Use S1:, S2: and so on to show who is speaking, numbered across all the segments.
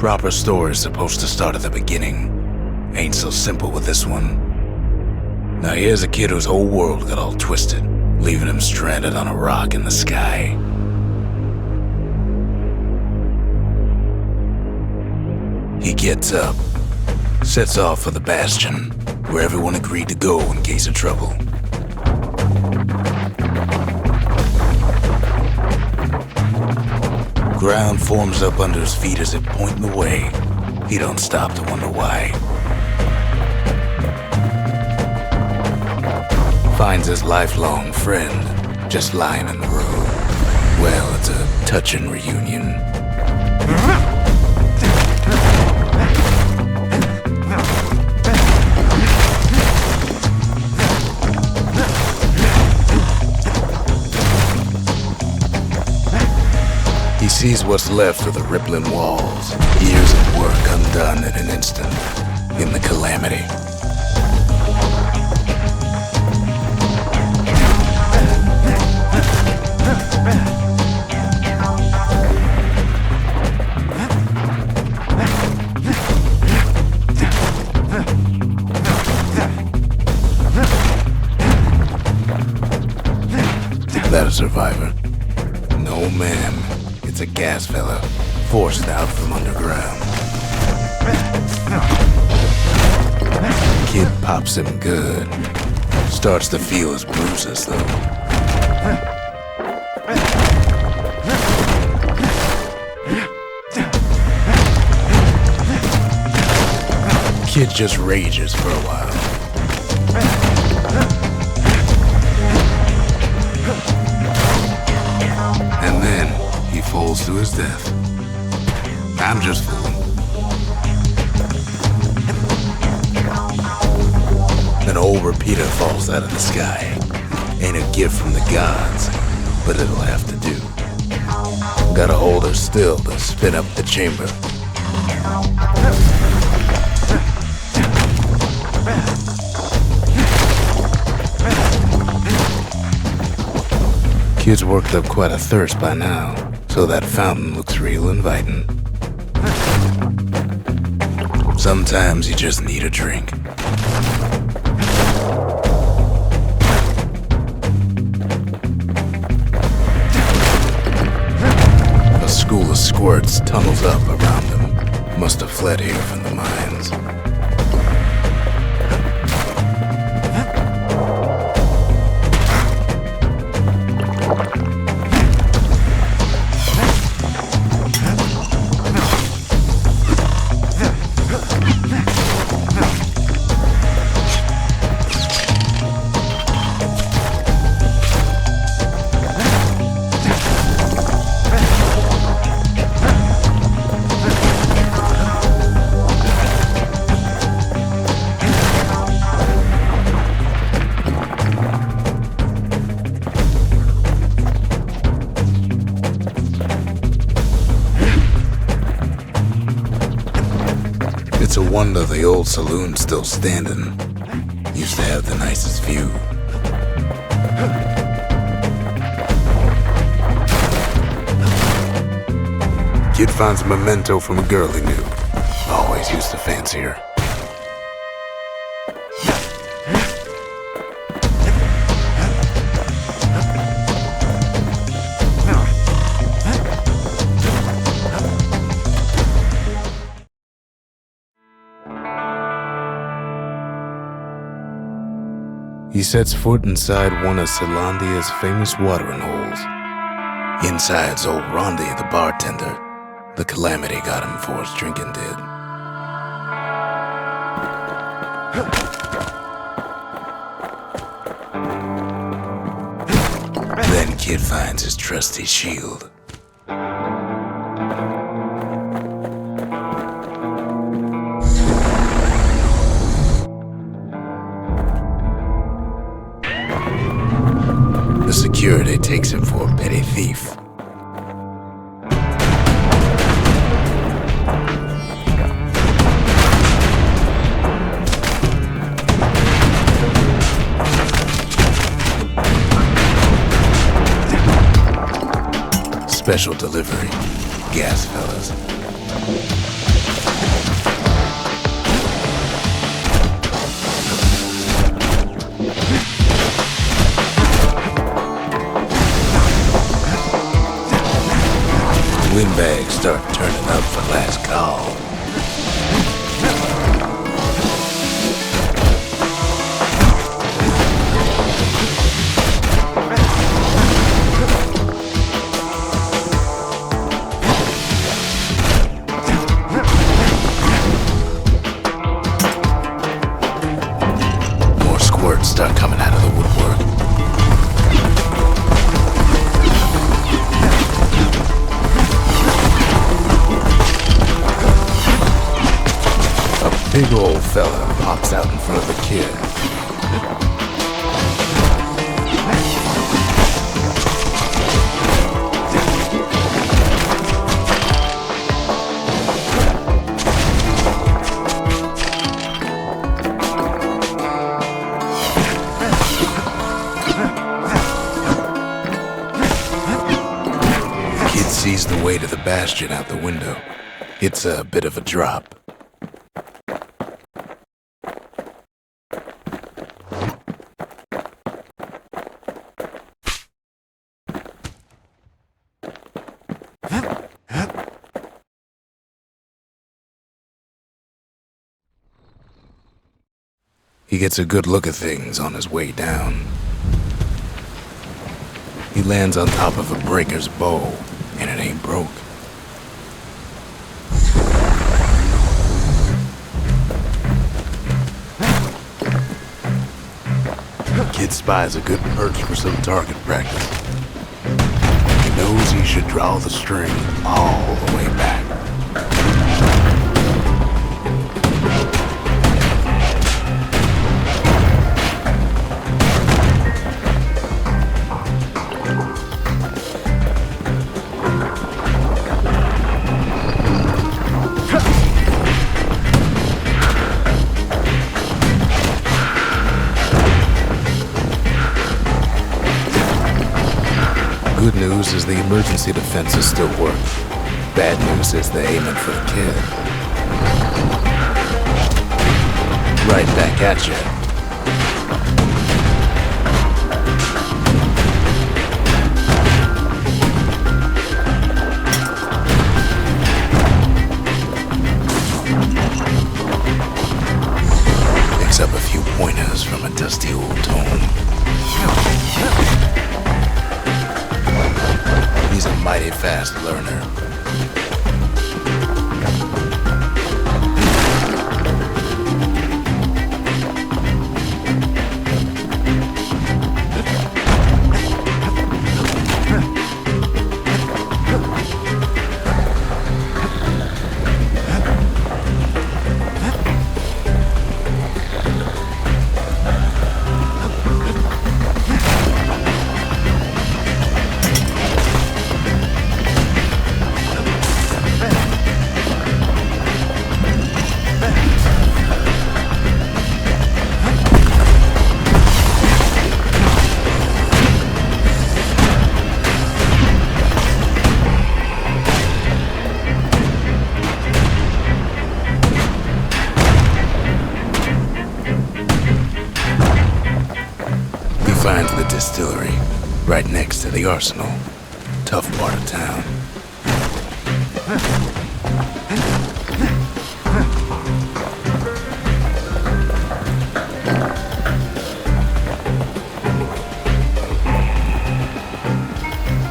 S1: Proper story's supposed to start at the beginning. Ain't so simple with this one. Now here's a kid whose whole world got all twisted, leaving him stranded on a rock in the sky. He gets up, sets off for the Bastion, where everyone agreed to go in case of trouble. Ground forms up under his feet as if pointing the way. He don't stop to wonder why. Finds his lifelong friend just lying in the road. Well, it's a touching reunion. He sees what's left of the rippling walls, years of work undone in an instant, in the calamity. That a survivor? No, ma'am. It's a gas fella, forced out from underground. Kid pops him good. Starts to feel his bruises, though. Kid just rages for a while. And then he falls to his death. I'm just fooling. An old repeater falls out of the sky. Ain't a gift from the gods, but it'll have to do. Gotta hold her still to spin up the chamber. Kid's worked up quite a thirst by now, so that fountain looks real inviting. Sometimes you just need a drink. A school of squirts tunnels up around him. Must have fled here from the mines. It's a wonder the old saloon's still standing. Used to have the nicest view. Kid finds a memento from a girl he knew. Always used to fancy her. He sets foot inside one of Zealandia's famous watering holes. Inside's old Rondi, the bartender. The calamity got him before his drinking did. Then Kid finds his trusty shield. The security takes him for a petty thief. Special delivery, gas fellas. Windbags start turning up for last call. More squirts start coming out of the woodwork. Big old fella pops out in front of the kid. Kid sees the way to the Bastion out the window. It's a bit of a drop. He gets a good look at things on his way down. He lands on top of a breaker's bow, and it ain't broke. Kid spies a good perch for some target practice. He knows he should draw the string all the way back. Good news is the emergency defenses still work. Bad news is they're aiming for the kid. Right back at you. Picks up a few pointers from a dusty old tome. He's a mighty fast learner. Finds the distillery, right next to the arsenal. Tough part of town.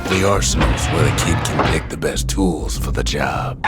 S1: The arsenal's where the kid can pick the best tools for the job.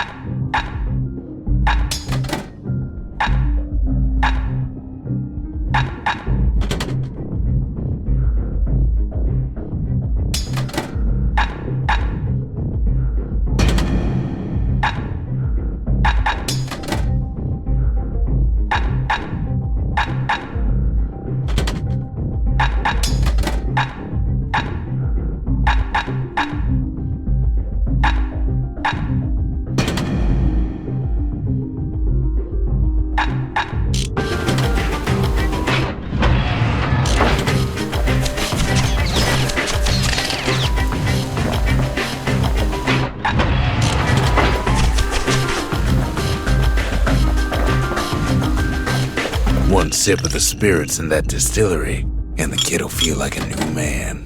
S1: One sip of the spirits in that distillery, and the kid'll feel like a new man.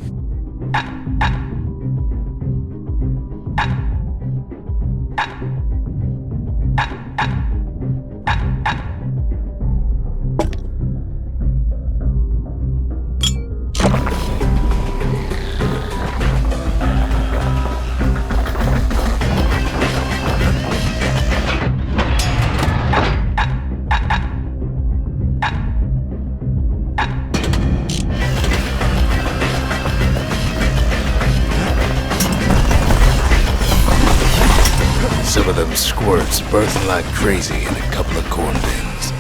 S1: Some of them squirts birthing like crazy in a couple of corn bins.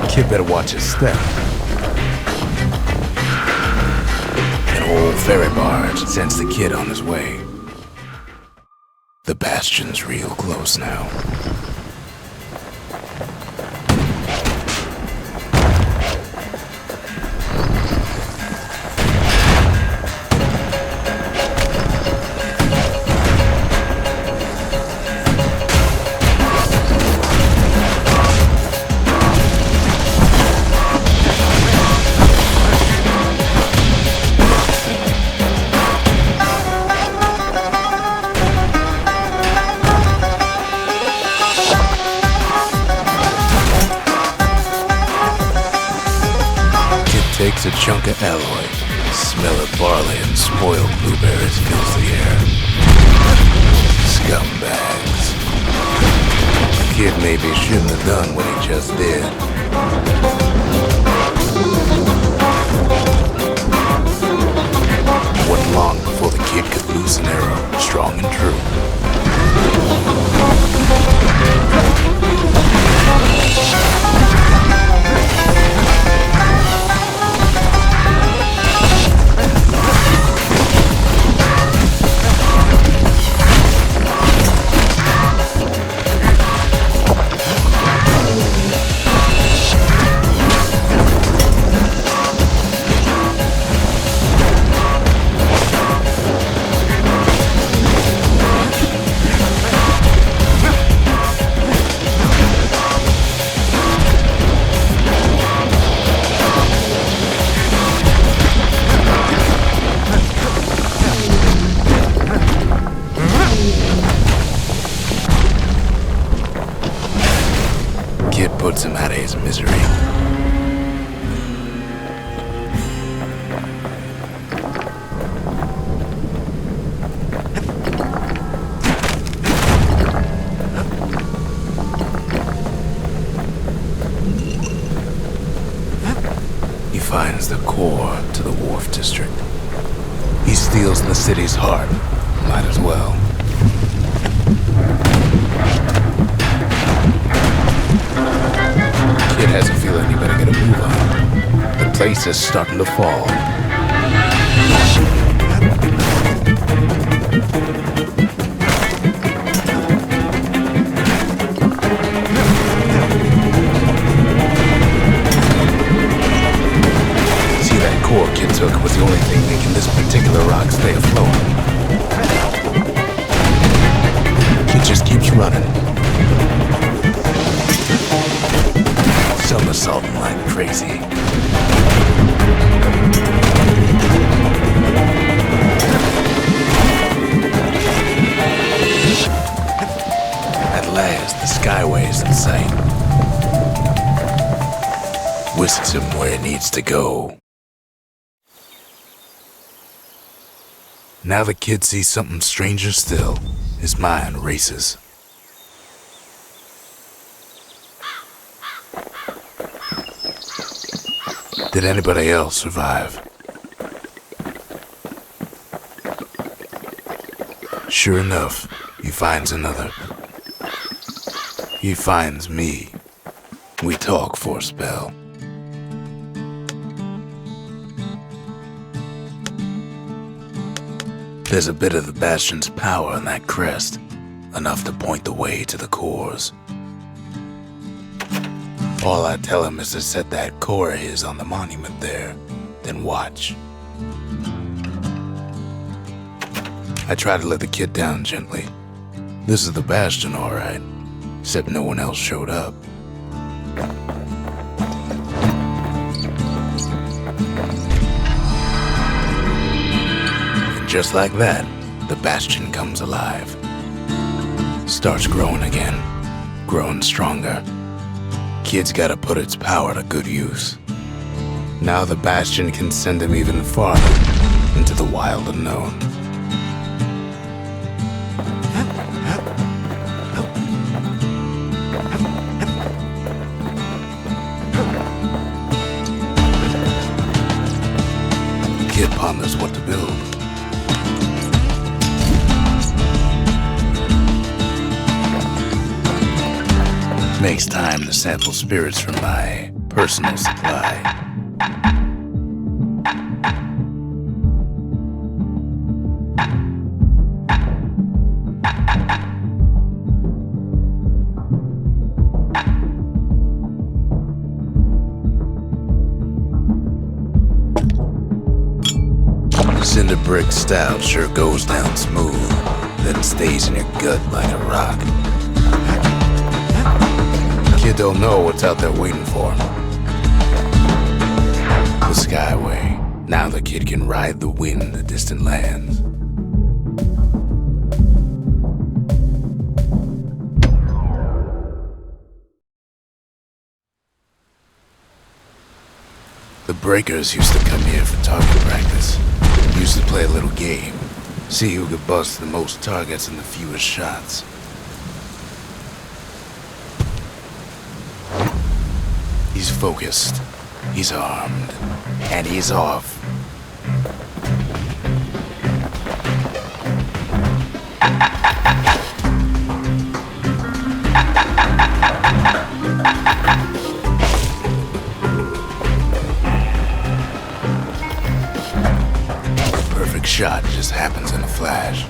S1: Kid better watch his step. An old ferry barge sends the kid on his way. The Bastion's real close now. Takes a chunk of alloy. Smell of barley and spoiled blueberries fills the air. Scumbags. Kid maybe shouldn't have done what he just did. It wasn't long before the kid could loose an arrow, strong and true. Kid puts him out of his misery. He finds the core to the wharf district. He steals the city's heart. Might as well. Kid has a feeling he better get a move on. The place is starting to fall. See, that core Kid took was the only thing making this particular rock stay afloat. Kid just keeps running. Somersaulting like crazy. At last, the skyway's in sight. Whisks him where it needs to go. Now the kid sees something stranger still. His mind races. Did anybody else survive? Sure enough, he finds another. He finds me. We talk for a spell. There's a bit of the Bastion's power in that crest, enough to point the way to the cores. All I tell him is to set that core of his on the monument there, then watch. I try to let the kid down gently. This is the Bastion, all right, except no one else showed up. just like that, the Bastion comes alive. Starts growing again, growing stronger. Kid's gotta put its power to good use. Now the Bastion can send him even farther into the wild unknown. Kid ponders what to build. Makes time to sample spirits from my personal supply. Cinder brick stout sure goes down smooth, then stays in your gut like a rock. Kid don't know what's out there waiting for him. The Skyway. Now the kid can ride the wind to distant lands. The breakers used to come here for target practice. Used to play a little game. See who could bust the most targets and the fewest shots. He's focused, he's armed, and he's off. Perfect shot just happens in a flash.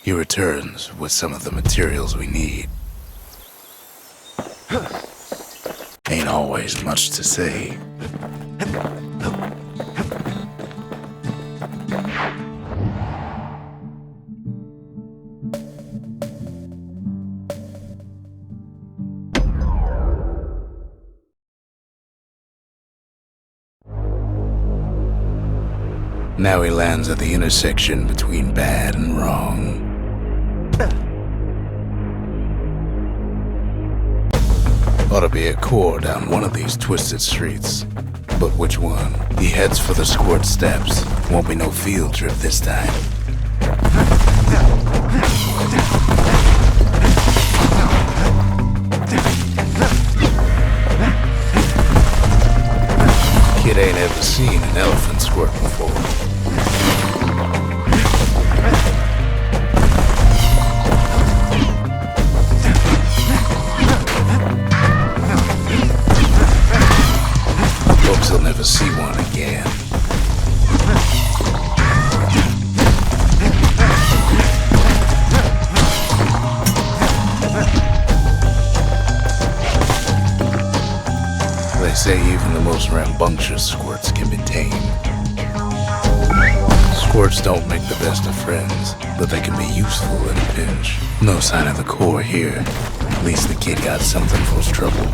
S1: He returns with some of the materials we need. Ain't always much to say. Now he lands at the intersection between bad and wrong. Ought to be a core down one of these twisted streets. But which one? He heads for the squirt steps. Won't be no field trip this time. Kid ain't ever seen an elephant squirt before. Hopes he'll never see one again. They say even the most rambunctious squirts can be tamed. Squirts don't make the best of friends, but they can be useful in a pinch. No sign of the core here. At least the kid got something for his trouble.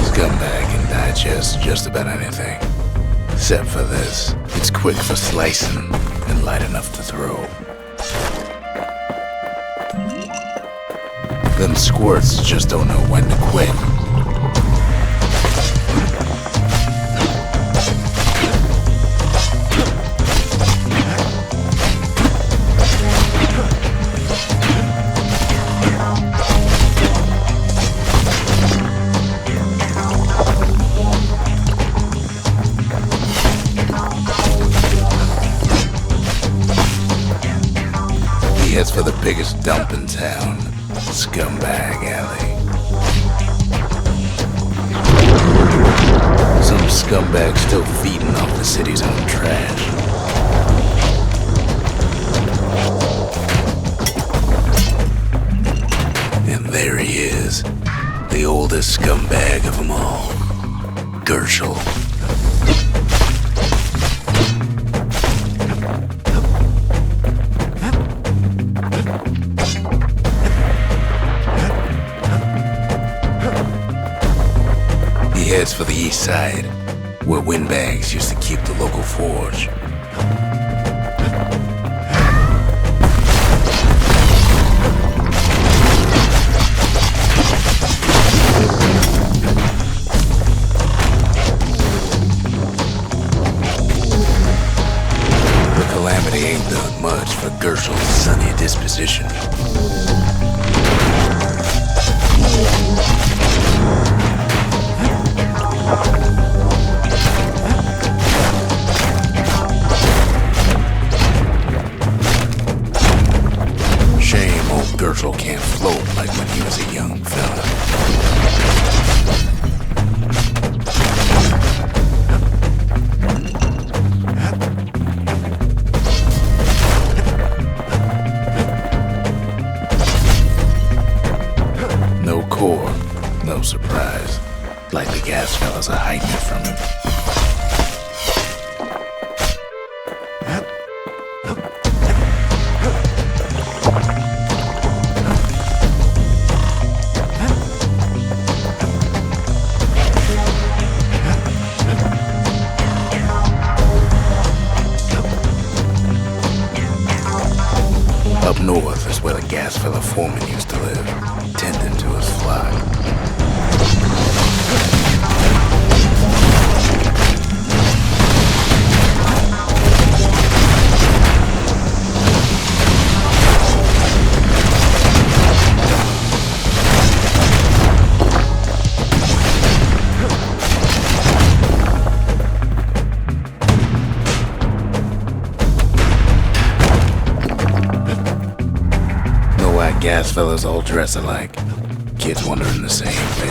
S1: Scumbag can digest just about anything. Except for this. It's quick for slicing and light enough to throw. Them squirts just don't know when to quit. town, Scumbag Alley. Some scumbags still feeding off the city's own trash. And there he is, the oldest scumbag of them all, Gershel. He heads for the east side, where windbags used to keep the local forge. The calamity ain't done much for Gershel's sunny disposition. Shame old Gershel can't float like when he was a young fella. No core, no surprise. Like the gas fellas are hiding it from him. Up north is where the gas fella foreman used to live, tending to his flock. Gas fellas all dress alike. Kids wondering the same thing.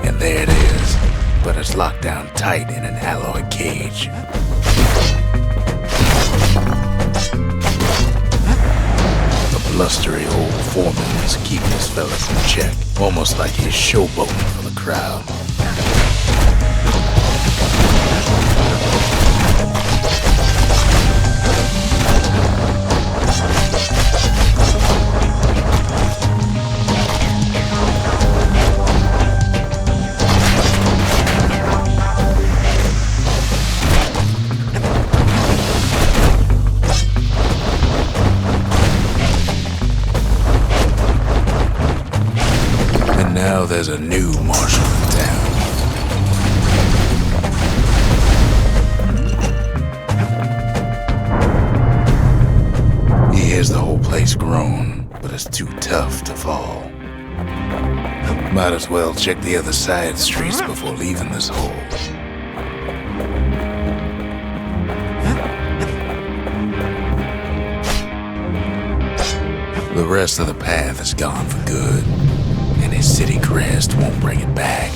S1: And there it is, but it's locked down tight in an alloy cage. The blustery old foreman is keeping his fellas in check, almost like he's showboating for the crowd. Now there's a new marshal in town. He hears the whole place groan, but it's too tough to fall. Might as well check the other side streets before leaving this hole. The rest of the path is gone for good. And his city crest won't bring it back.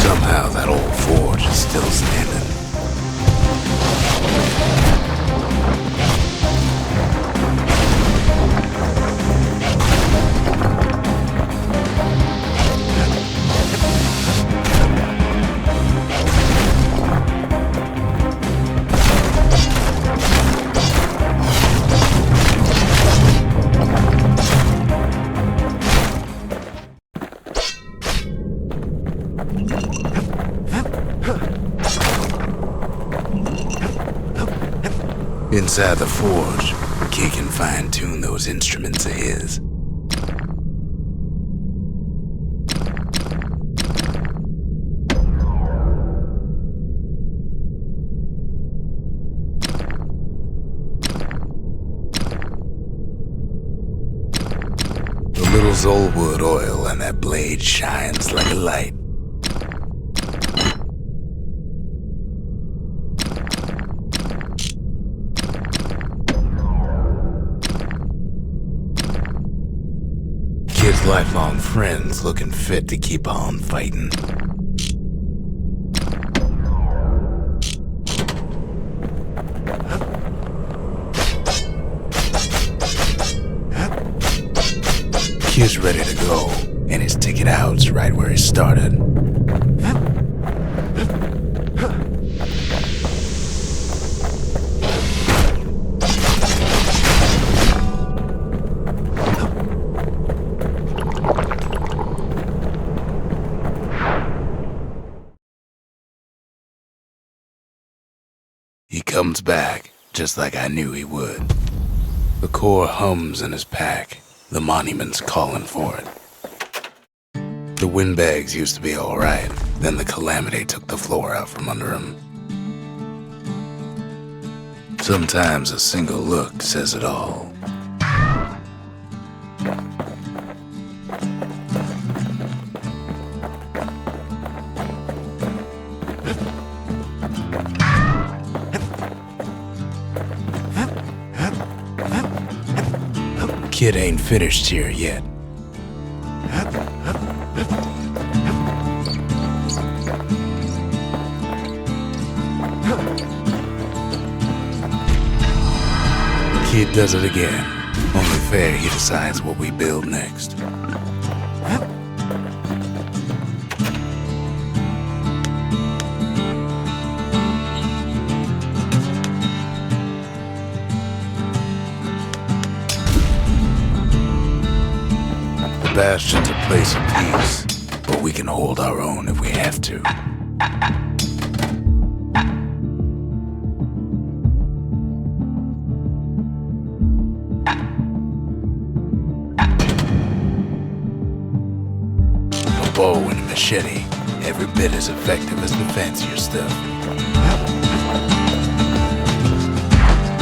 S1: Somehow that old forge is still standing. Inside the forge, Kid can fine-tune those instruments of his. The little Zolwood oil on that blade shines like a light. Kid's lifelong friends looking fit to keep on fighting. Kid's ready to go, and his ticket out's right where he started. He comes back, just like I knew he would. The core hums in his pack. The monument's calling for it. The windbags used to be alright, then the calamity took the floor out from under him. Sometimes a single look says it all. Kid ain't finished here yet. Kid does it again. Only fair he decides what we build next. Bastion's a place of peace, but we can hold our own if we have to. A bow and a machete, every bit as effective as the fancier stuff.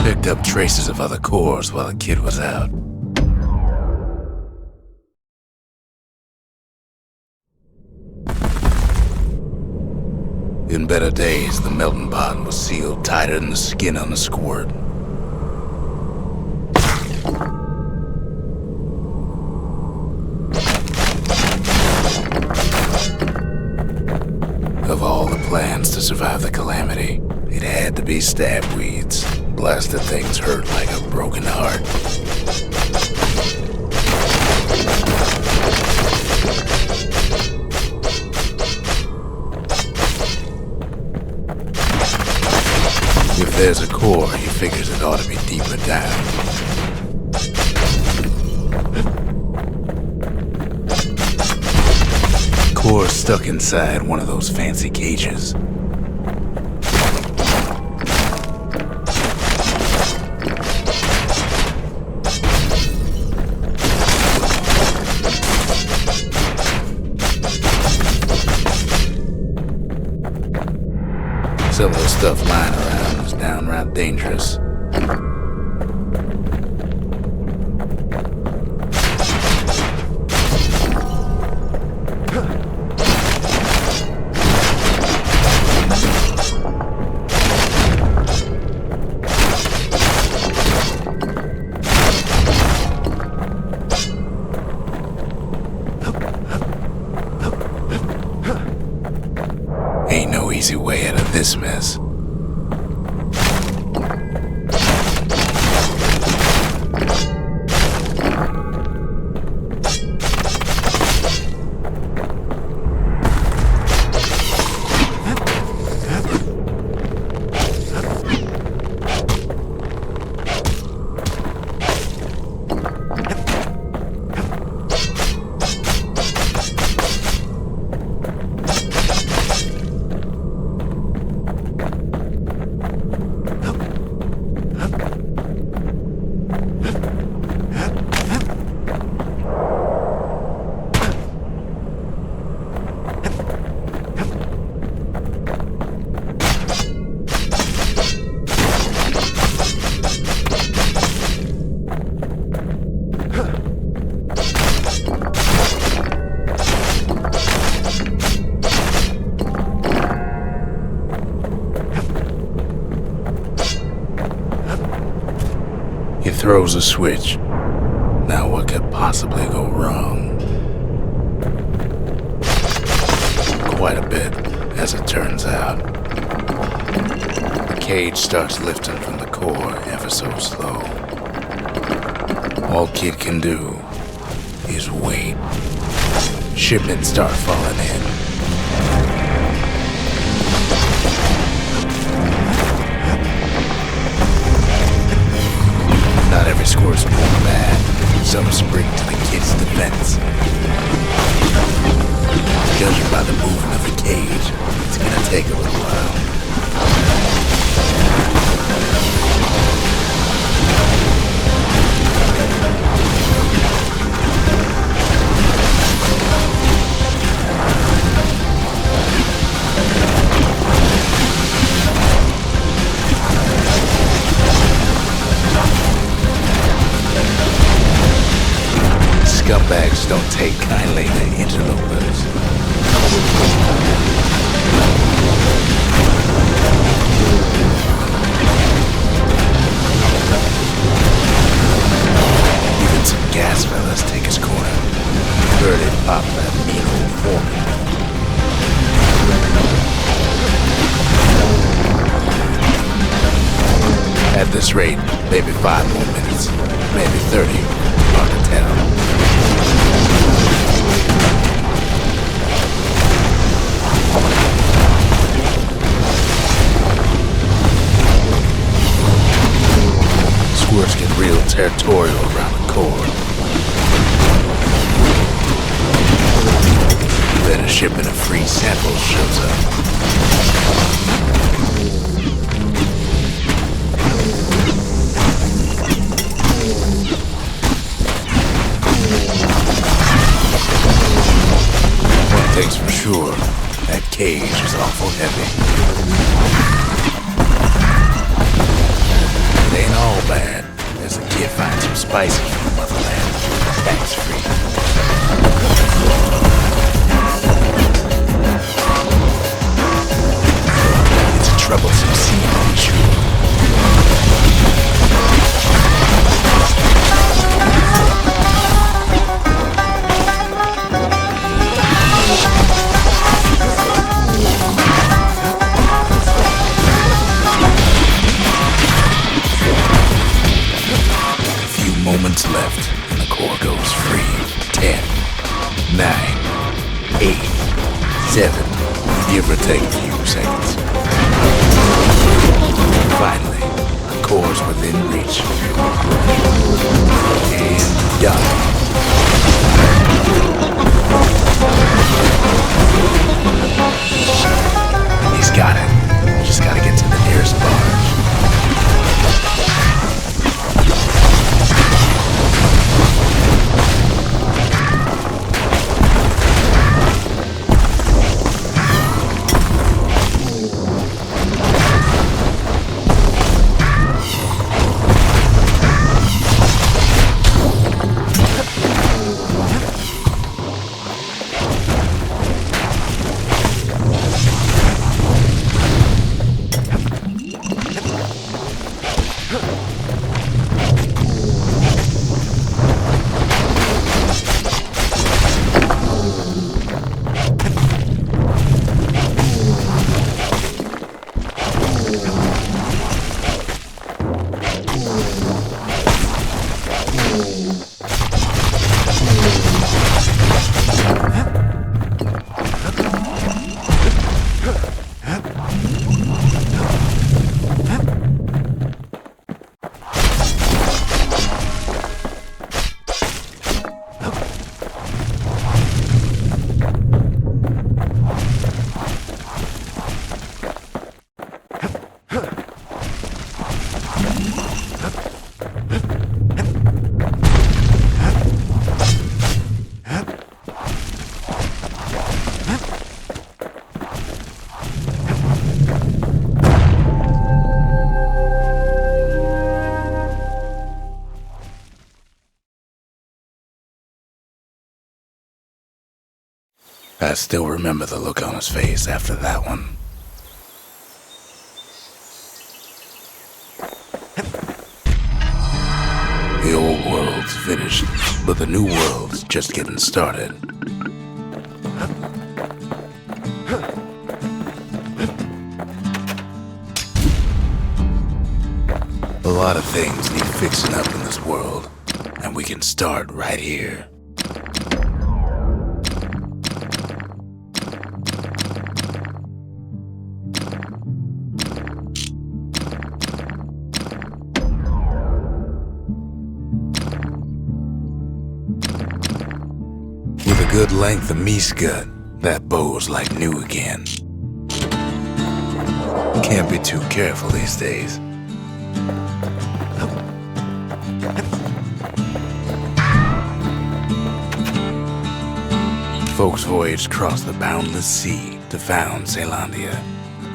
S1: Picked up traces of other cores while the kid was out. In better days, the melting pot was sealed tighter than the skin on a squirt. Of all the plans to survive the calamity, it had to be stabweeds. Blasted things hurt like a broken heart. If there's a core, he figures it ought to be deeper down. Core's stuck inside one of those fancy cages. Some of the stuff lying around is downright dangerous. Ain't no easy way out of this mess. throws a switch. Now what could possibly go wrong? Quite a bit, as it turns out. The cage starts lifting from the core ever so slow. All Kid can do is wait. Shipments start falling in. Not every score's born bad. Some spring to the Kid's defense. Judging by the movement of the cage, it's gonna take a little while. Scumbags don't take kindly to interlopers. Even some gas fellas take his corner. Heard it pop that mean old foreman. At this rate, maybe 5 more minutes, maybe 30, hard to tell. Squirts get real territorial around the core. Then a shipment of free samples shows up. One thing's for sure, that cage is awful heavy. It ain't all bad, as the Kid finds some spices from the motherland, tax-free. It's a troublesome scene to be sure. Moments left, and the core goes free. 10, 9, 8, 7, give or take a few seconds. Finally, the core's within reach. And done. He's got it. Just gotta get to the nearest barge. I still remember the look on his face after that one. But the new world's just getting started. A lot of things need fixing up in this world, and we can start right here. With a good length of meat gut, that bow's like new again. Can't be too careful these days. Folks voyaged across the boundless sea to found Celandia.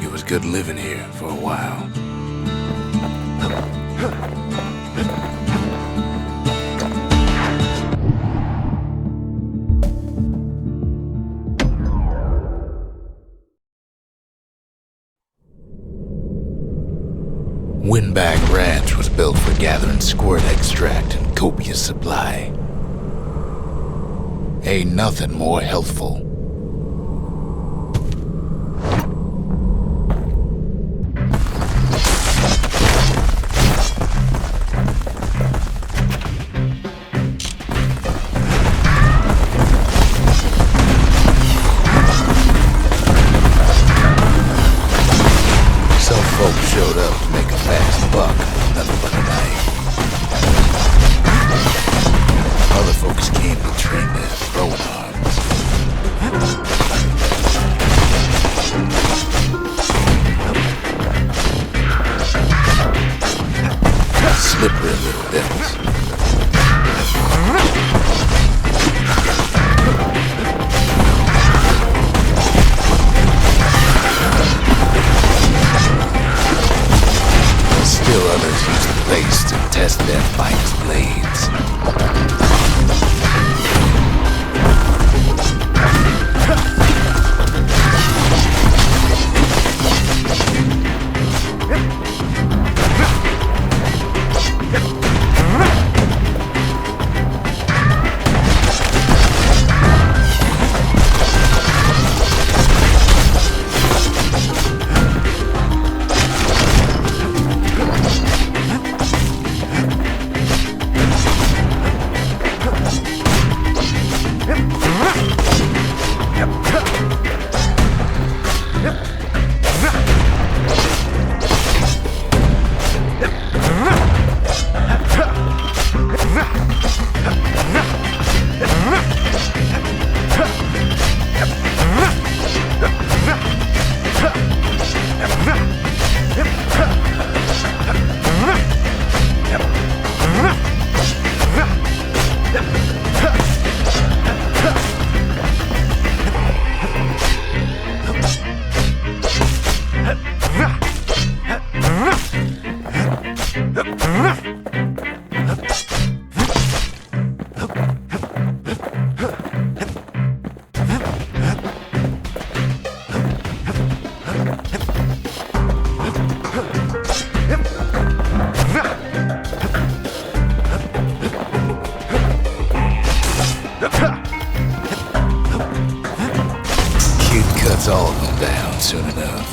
S1: It was good living here for a while. Windbag Ranch was built for gathering squirt extract in copious supply. Ain't nothing more healthful. Some folks showed up to make a fast buck, nothing but a knife. Other folks came to train their throwing arms. Slippery little devils. Still others use the place to test their finest blades. Cuts all of them down soon enough.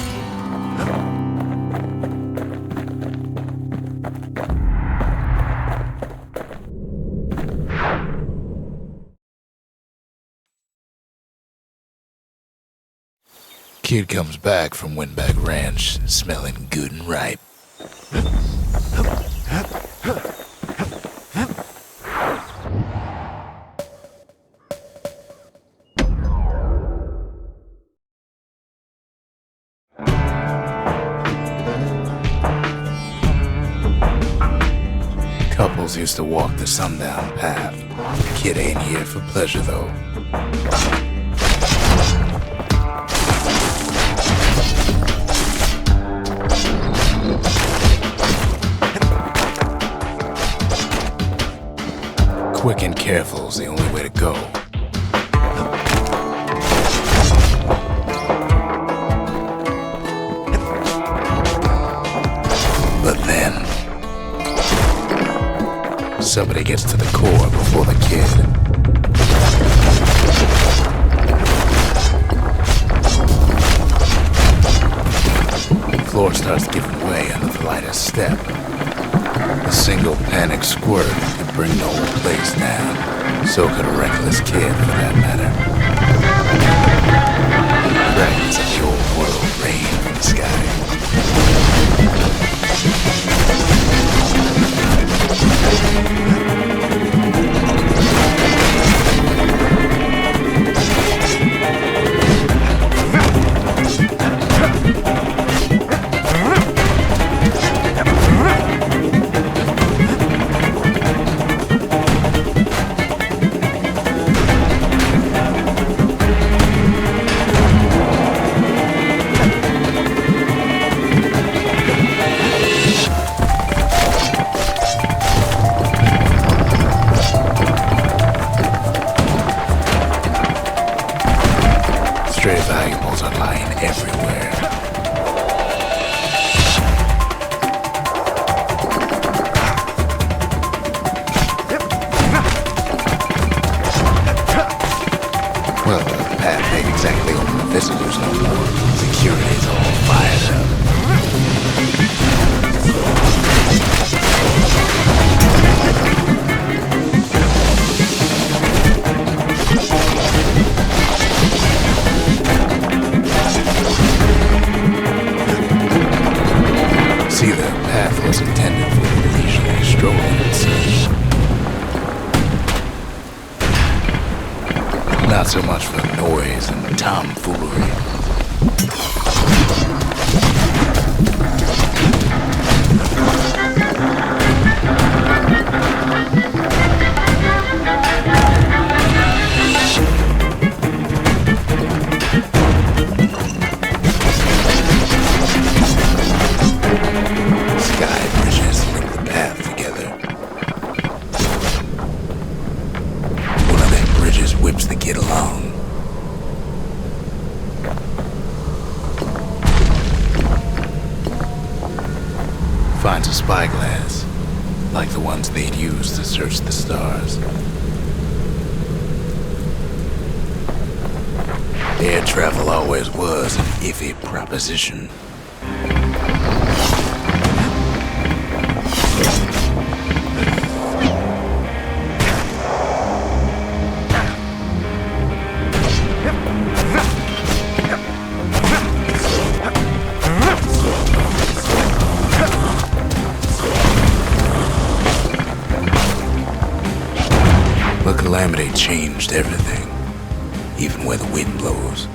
S1: Kid comes back from Windbag Ranch smelling good and ripe. Couples used to walk the sundown path. Kid ain't here for pleasure, though. Quick and careful's the only way to go. But then Somebody gets to the core before the kid. The floor starts giving way under the lightest step. A single panic squirt could bring the whole place down. So could a reckless kid, for that matter. Fragments of the old world rain from the sky. Stray valuables are lying everywhere. Well, the path ain't exactly open to visitors no more. Security's all fired up. See, the path was intended for leisurely strolling and such. Not so much for noise and tomfoolery. Whips the kid along. Finds a spyglass, like the ones they'd used to search the stars. Air travel always was an iffy proposition. The calamity changed everything, even where the wind blows.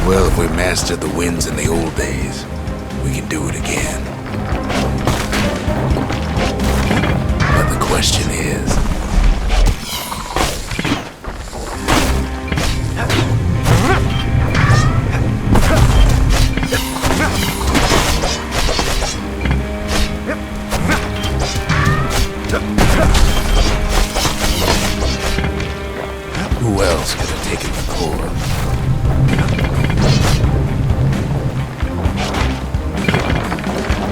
S1: Well, if we mastered the winds in the old days, we can do it again. But the question is, who else could have taken the core?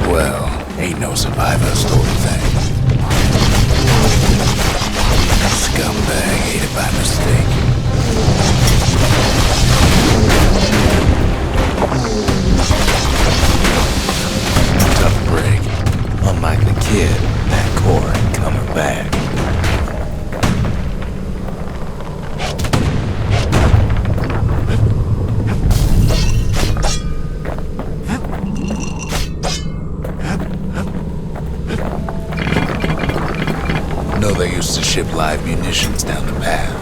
S1: Well, ain't no survivor stole the thing. Scumbag ate it by mistake. Tough break. Unlike the kid, that core ain't coming back. No, they used to ship live munitions down the path.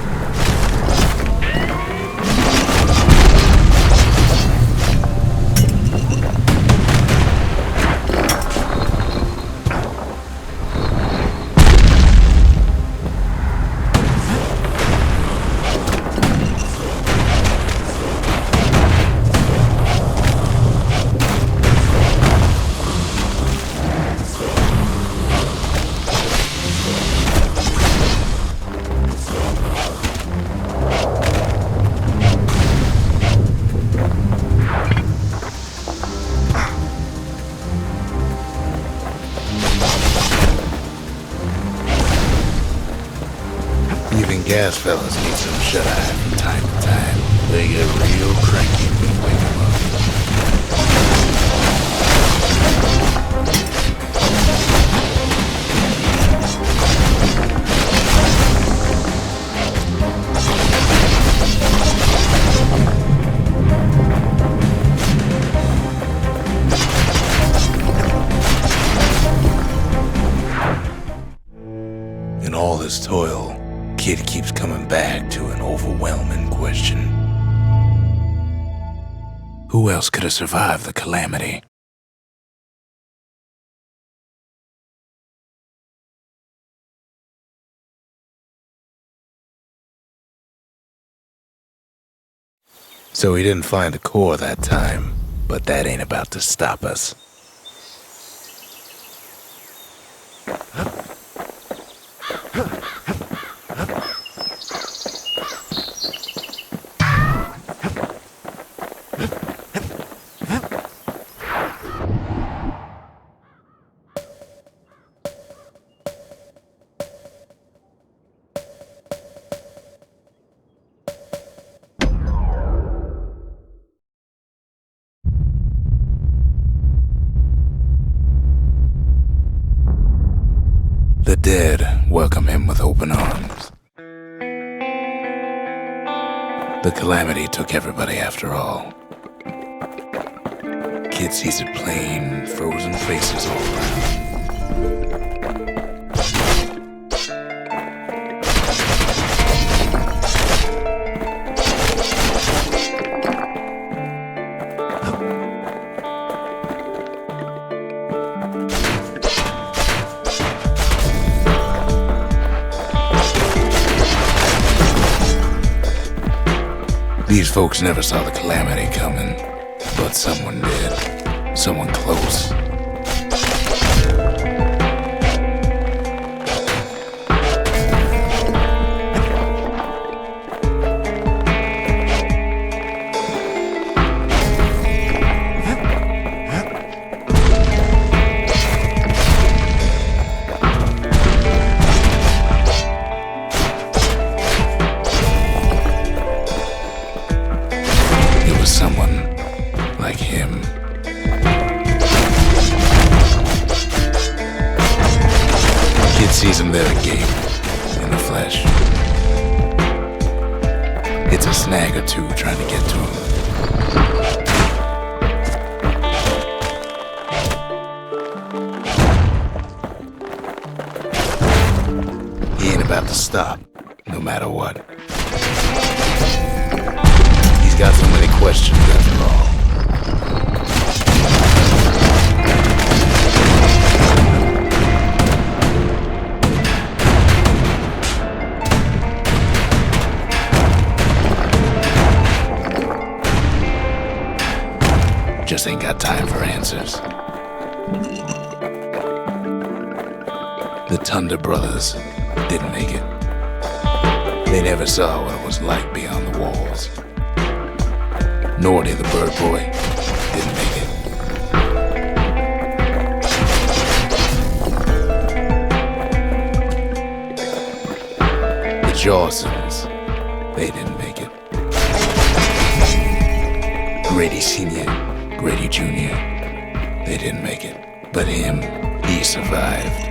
S1: gas fellas need some shut-eye from time to time. They get real cranky when you wake them up. In all this toil, Kid keeps coming back to an overwhelming question. Who else could have survived the calamity? So he didn't find a core that time, but that ain't about to stop us. The dead welcome him with open arms. The calamity took everybody after all. Kid sees it plain, frozen faces all around. These folks never saw the calamity coming, but someone did. Someone close. Someone like him. Kid sees him there agape, in the flesh. It's a snag or two trying to get to him. He ain't about to stop, no matter what. He's got so many questions after all. Just ain't got time for answers. The Thunder brothers didn't make it. They never saw what it was like beyond the walls. Nor did the Bird Boy. Didn't make it. The Jawsons, they didn't make it. Grady Sr., Grady Jr., they didn't make it. But him, he survived.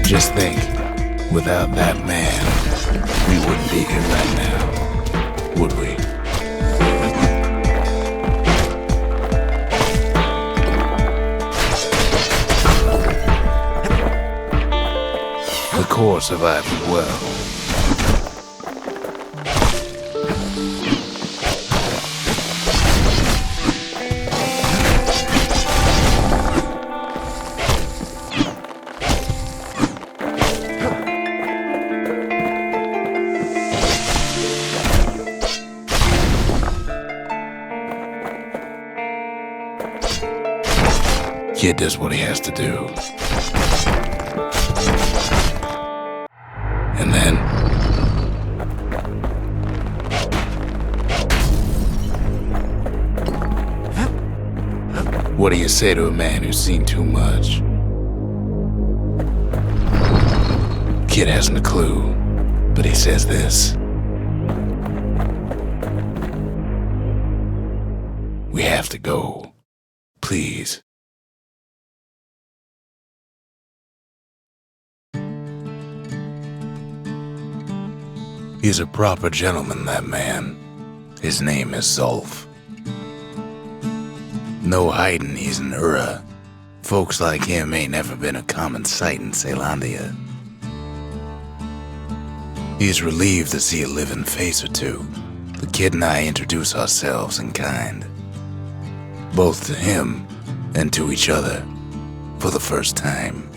S1: Just think, without that man, we wouldn't be here right now, would we? The core survived as well. Kid does what he has to do. And then What do you say to a man who's seen too much? Kid hasn't a clue, but he says this. We have to go. Please. He's a proper gentleman, that man. His name is Zulf. No hiding he's an Ura. Folks like him ain't never been a common sight in Caelondia. He's relieved to see a living face or two. The kid and I introduce ourselves in kind. Both to him and to each other for the first time.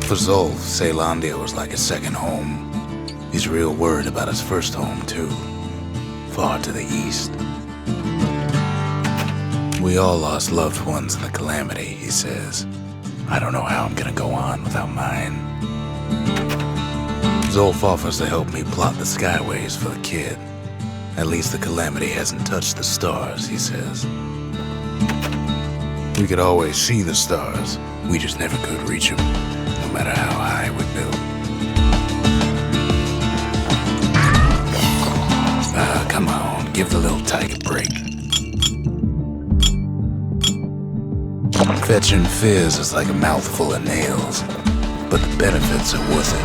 S1: For Zulf, Caelondia was like a second home. He's real worried about his first home, too. Far to the east. We all lost loved ones in the calamity, he says. I don't know how I'm gonna go on without mine. Zulf offers to help me plot the skyways for the kid. At least the calamity hasn't touched the stars, he says. We could always see the stars. We just never could reach them, no matter how high we built. Come on, give the little tiger a break. Fetching fizz is like a mouthful of nails, but the benefits are worth it.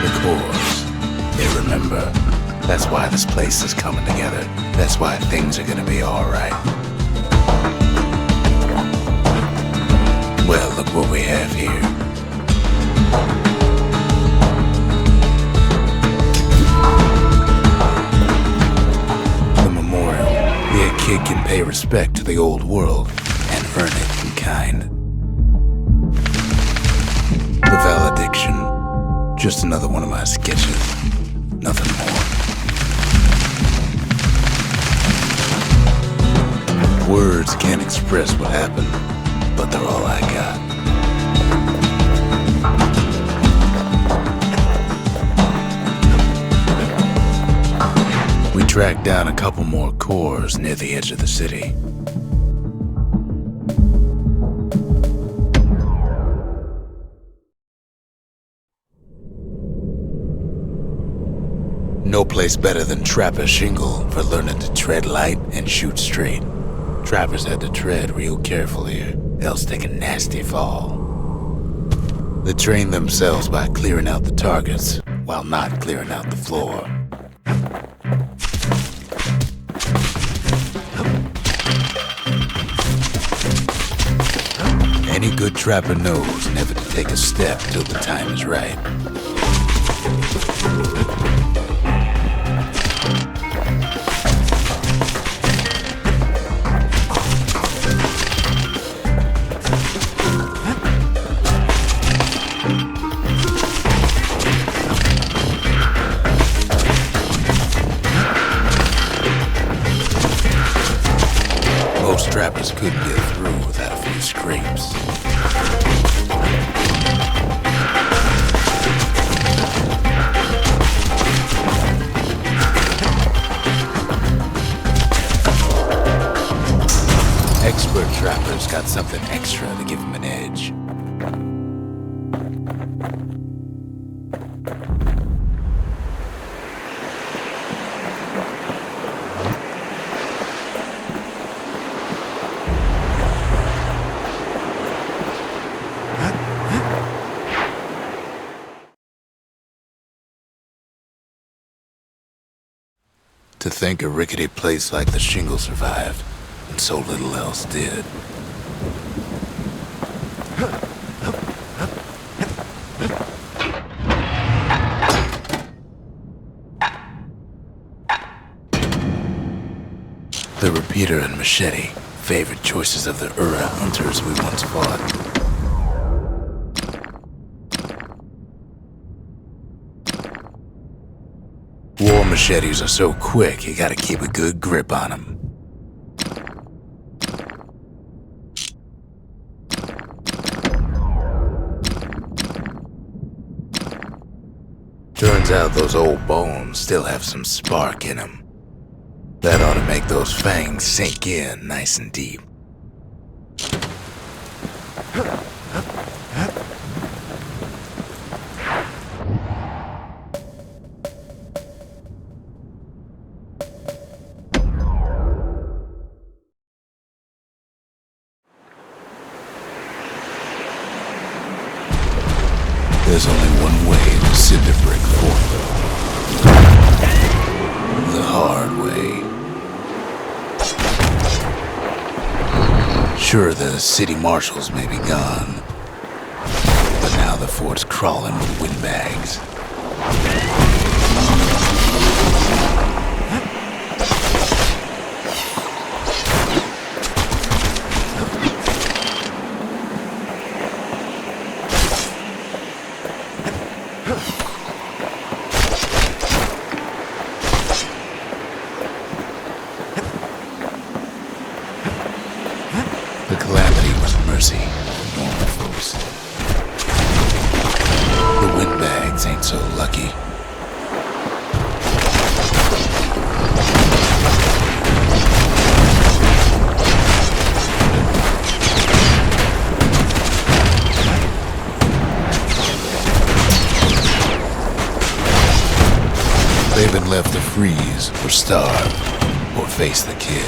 S1: The cores, they remember. That's why this place is coming together. That's why things are gonna be alright. Well, look what we have here. A kid can pay respect to the old world and earn it in kind. The valediction, just another one of my sketches, nothing more. Words can't express what happened, but they're all I got. We tracked down a couple more cores near the edge of the city. No place better than Trapper Shingle for learning to tread light and shoot straight. Trappers had to tread real careful here, else take a nasty fall. They train themselves by clearing out the targets while not clearing out the floor. Any good trapper knows never to take a step till the time is right. Most trappers couldn't get through without a few scrapes. Expert trappers got something extra to give them an edge. To think a rickety place like the Shingle survived, and so little else did. The repeater and machete, favorite choices of the Ura hunters we once fought. War machetes are so quick, you gotta keep a good grip on them. Turns out those old bones still have some spark in them. That ought to make those fangs sink in nice and deep. There's only one way to Cinderbrick Fort. The hard way. Sure, the city marshals may be gone, but now the fort's crawling with windbags. The calamity was mercy for normal folks. The windbags ain't so lucky. They've been left to freeze or starve or face the kid.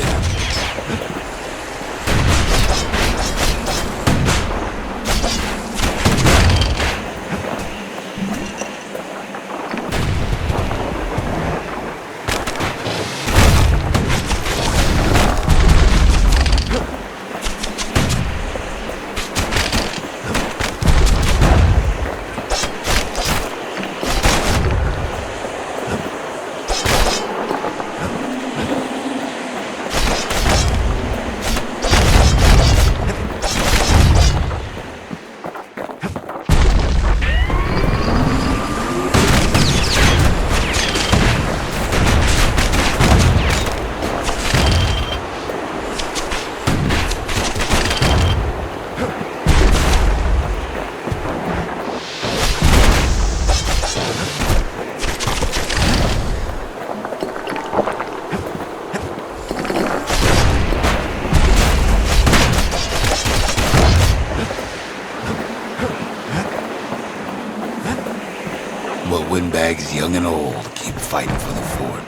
S1: But windbags young and old keep fighting for the fort.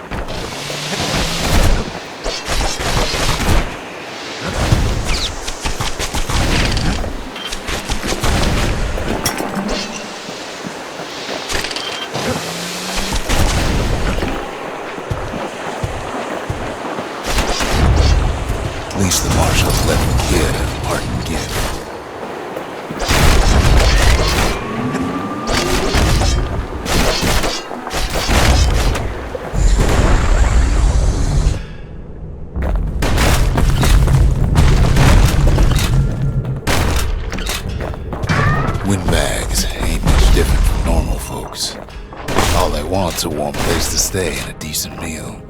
S1: At least the marshals let the kid a parting gift. Windbags ain't much different from normal folks. All they want's a warm place to stay and a decent meal.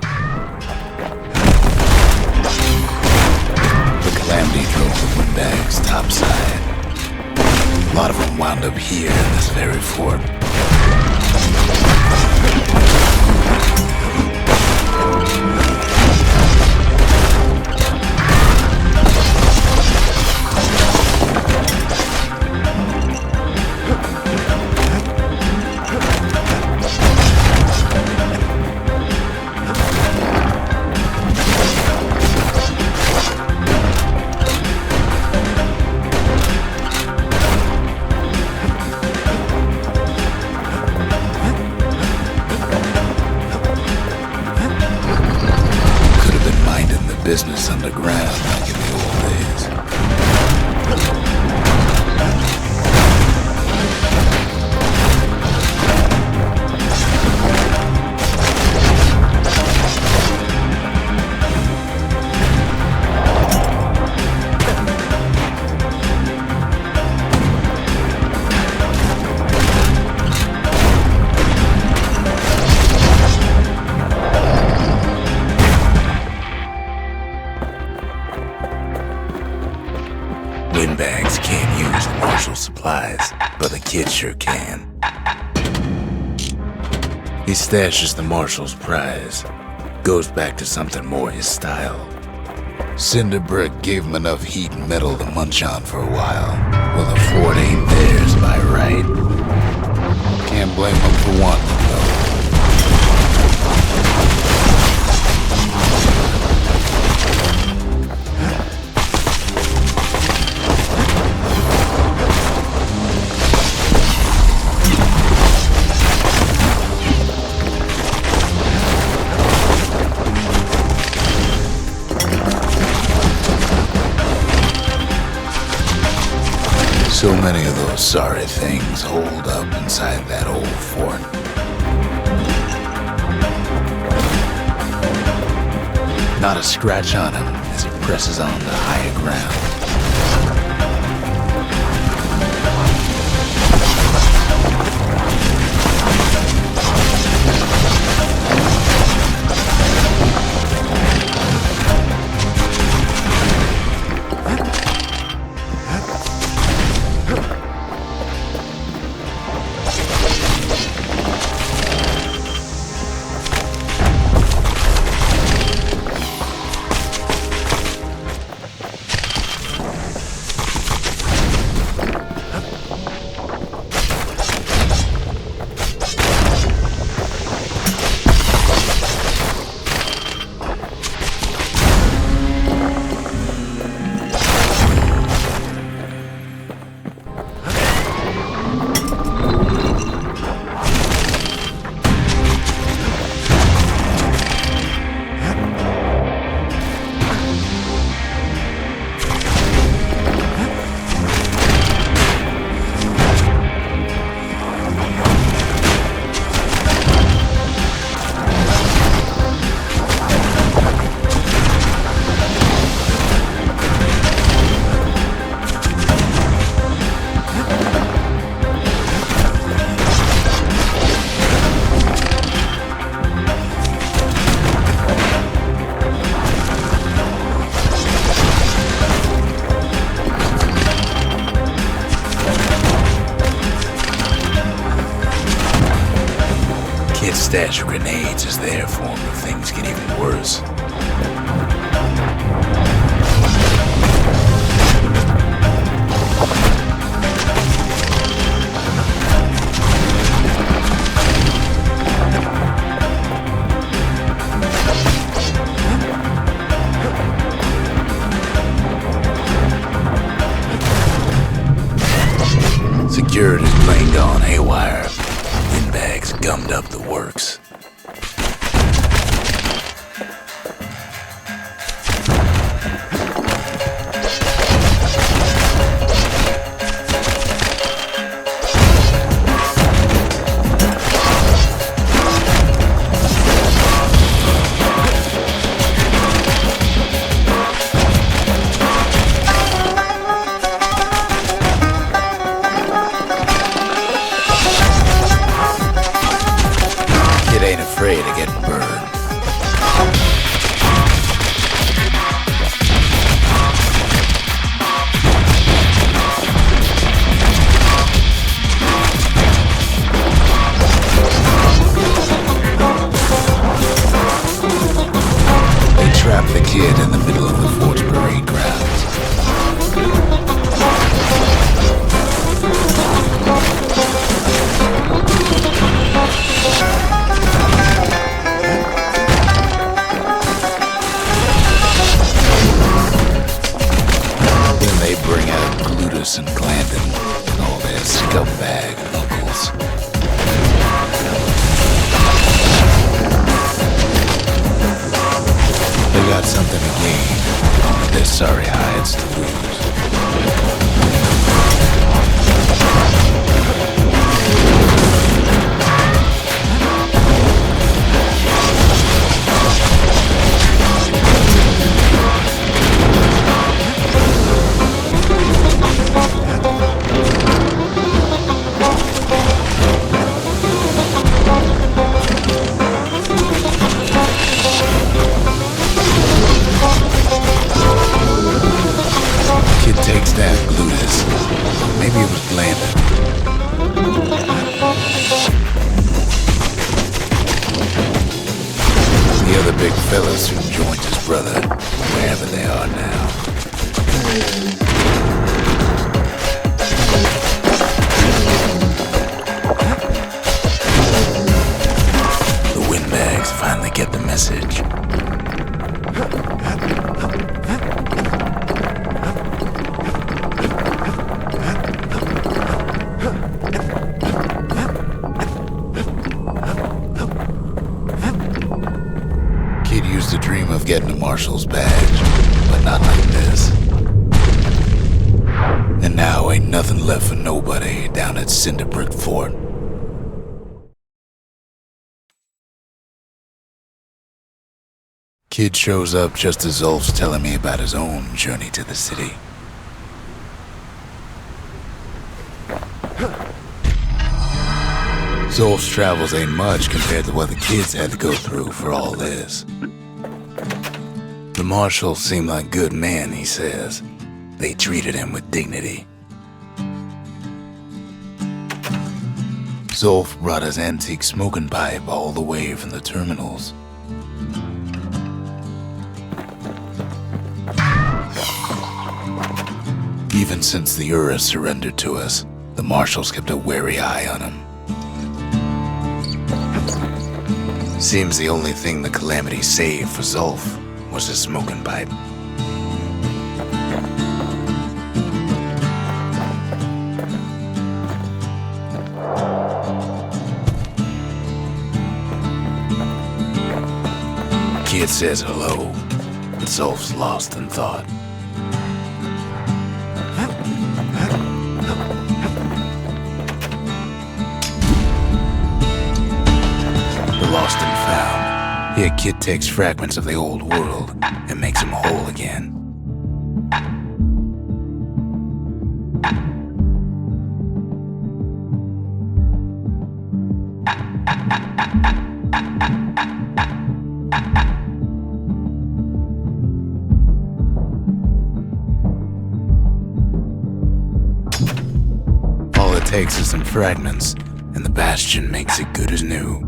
S1: The calamity drove the windbags topside. A lot of them wound up here in this very fort. Business underground like in the old days. Windbags can't use the marshal supplies, but the kid sure can. He stashes the marshal's prize, Goes back to something more his style. Cinderbrick gave him enough heat and metal to munch on for a while. Well, the fort ain't theirs by right. Can't blame him for wanting it, though. So many of those sorry things hold up inside that old fort. Not a scratch on him as he presses on to higher ground. Stash of grenades is there for him if things get even worse. Security's plain gone haywire. Windbags gummed up the works. Afraid of getting burned. They trapped the kid in the middle of the fort's parade grounds. Bring out Glutus and Glandon and all their scumbag uncles. They got something to gain, but their sorry hides to lose. Marshal's badge, but not like this. And now ain't nothing left for nobody down at Cinderbrick Fort. Kid shows up just as Zulf's telling me about his own journey to the city. Zulf's travels ain't much compared to what the kids had to go through for all this. The marshals seem like good men, he says. They treated him with dignity. Zulf brought his antique smoking pipe all the way from the terminals. Even since the Urus surrendered to us, the marshals kept a wary eye on him. Seems the only thing the Calamity saved for Zulf was his smoking pipe. Kid says hello, but Zulf's lost in thought. Lost and found. Here Kid takes fragments of the old world and makes him whole again. All it takes is some fragments, and the Bastion makes it good as new.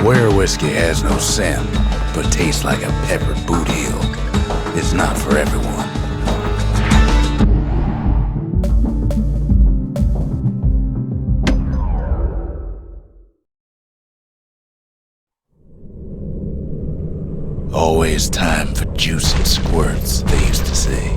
S1: Where whiskey has no scent, but tastes like a peppered boot heel, is not for everyone. Always time for juice and squirts, they used to say.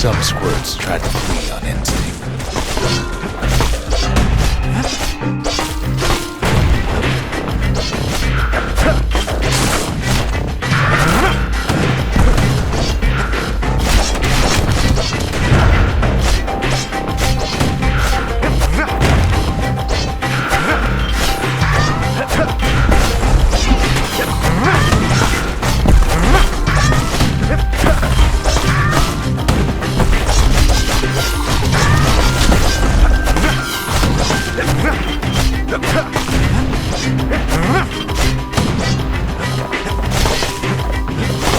S1: Some squirts tried to flee on instinct.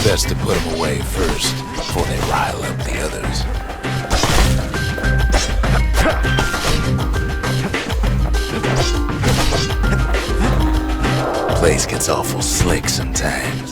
S1: Best to put them away first before they rile up the others. Place gets awful slick sometimes.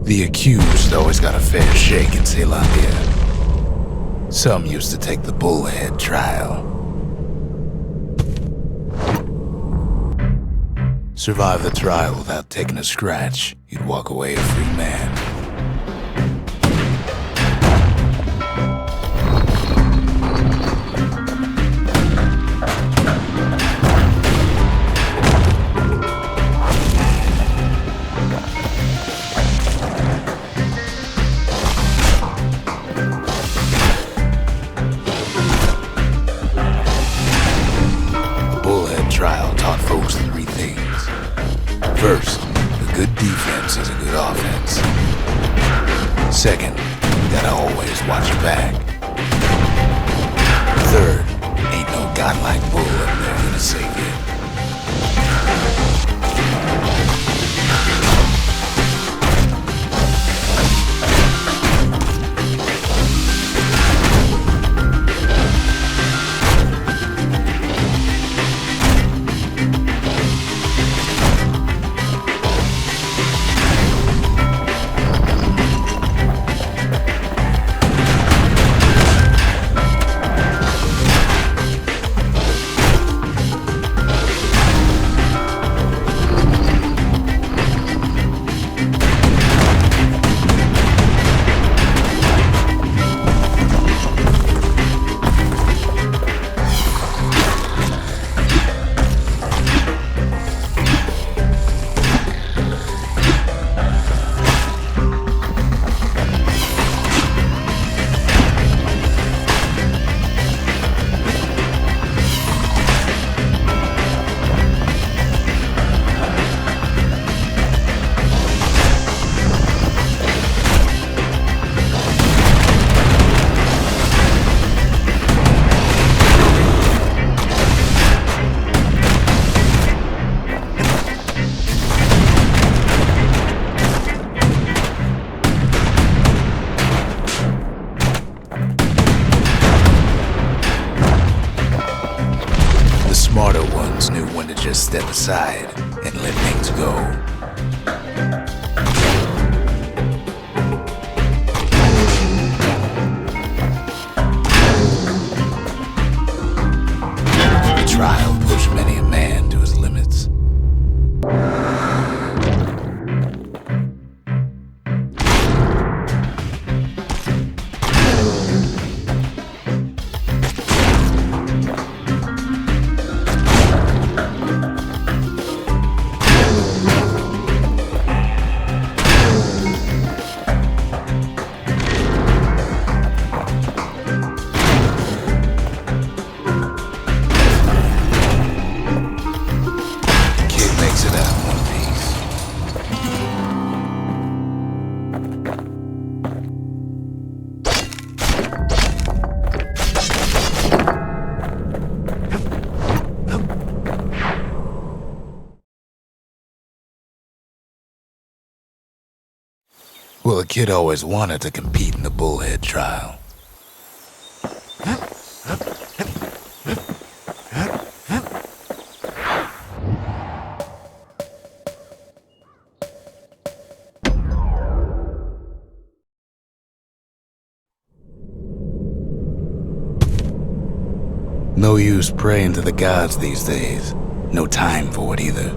S1: The accused always got a fair shake in Zealandia. Some used to take the bullhead trial. Survive the trial without taking a scratch, you'd walk away a free man. Trial taught folks three things. First, a good defense is a good offense. Second, you gotta always watch your back. Third, ain't no godlike bull up there gonna save you. Smarter ones knew when to just step aside and let things go. The trial pushed many a man to his limits. Well, a kid always wanted to compete in the bullhead trial. No use praying to the gods these days. No time for it either.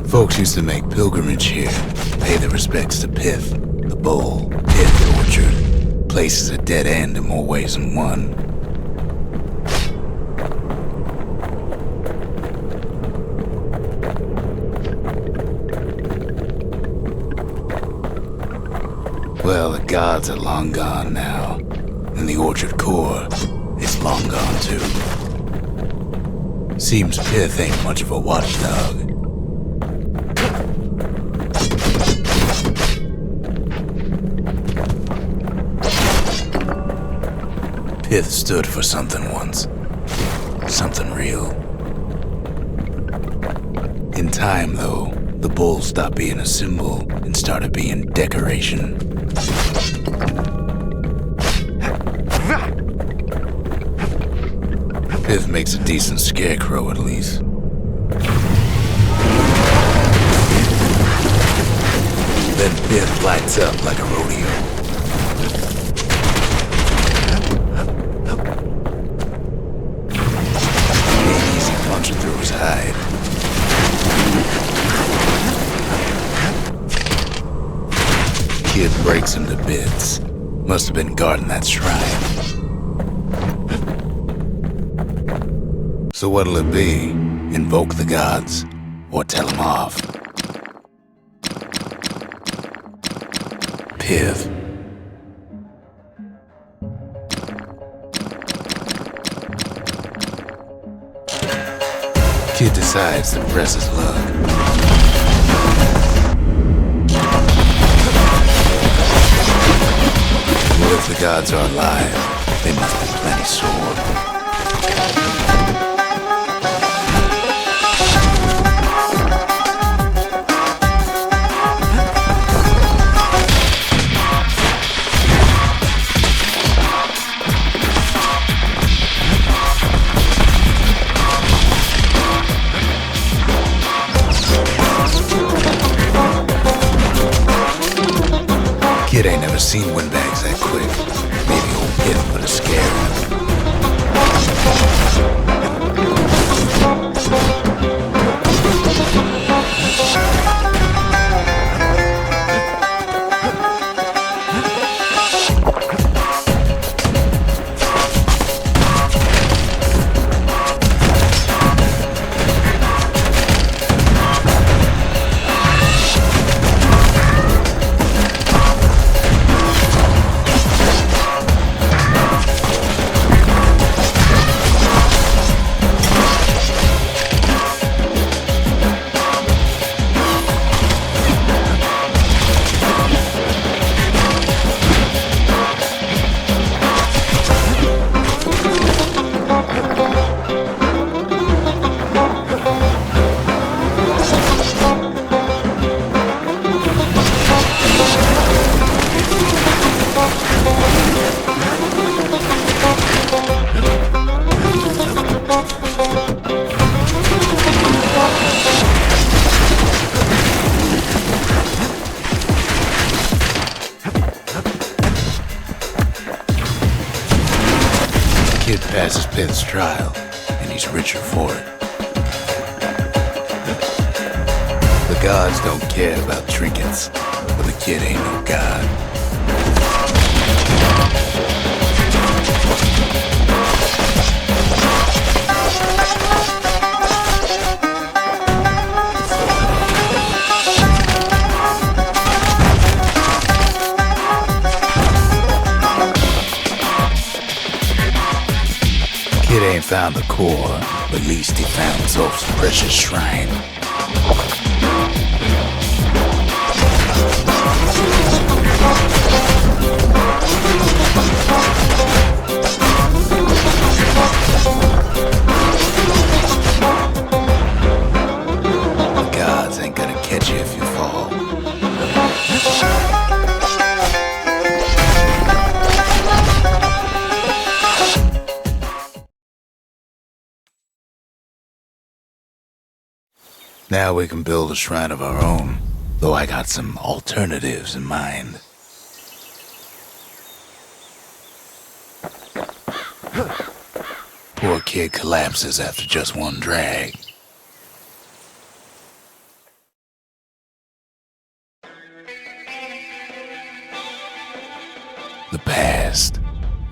S1: Folks used to make pilgrimage here, pay their respects to Pith, the bull, Pith orchard. Place is a dead end in more ways than one. Well, the gods are long gone now, and the orchard core is long gone too. Seems Pith ain't much of a watchdog. Pith stood for something once. Something real. In time, though, the bull stopped being a symbol and started being decoration. Pith makes a decent scarecrow, at least. Then Biff lights up like a rodeo. Ain't easy punching through his hide. Kid breaks him to bits. Must have been guarding that shrine. So what'll it be? Invoke the gods, or tell them off? Piv. Kid decides to press his luck. Well, if the gods are alive, they must be plenty sore. Kid ain't never seen windbags that quick. Maybe old Piv put a scare in him. Kid passes Piv's trial, and he's richer for it. The gods don't care about trinkets, but the kid ain't no god. Kid ain't found the core, but at least he found Zolf's precious shrine. The gods ain't gonna catch you if you fall. Now we can build a shrine of our own, though I got some alternatives in mind. Poor kid collapses after just one drag. The past.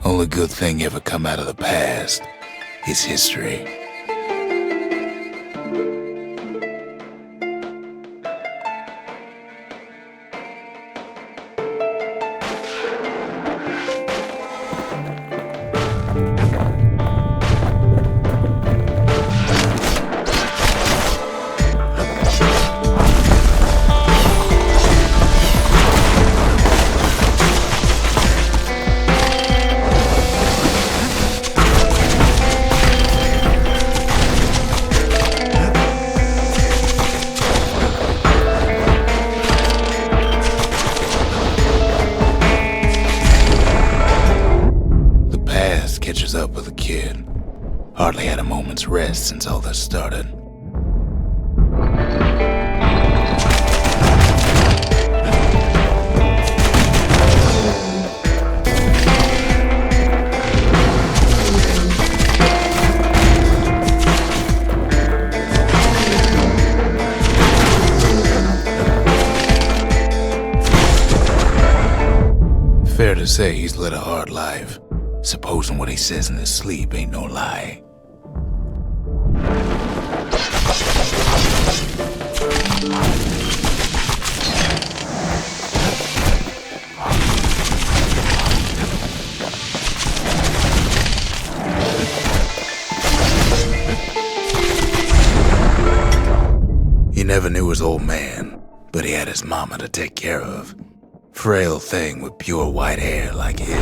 S1: Only good thing ever come out of the past is history. Catches up with the kid. Hardly had a moment's rest since all this started. Fair to say he's led a hard life, supposing what he says in his sleep ain't no lie. He never knew his old man, but he had his mama to take care of. Frail thing with pure white hair like his.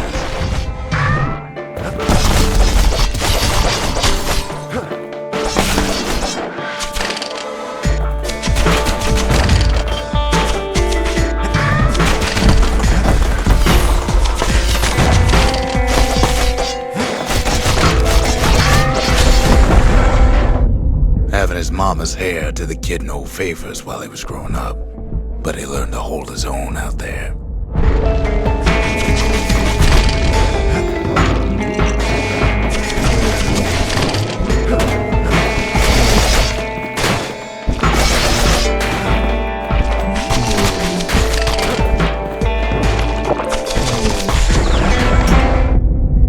S1: Having his mama's hair did the kid no favors while he was growing up, but he learned to hold his own out there.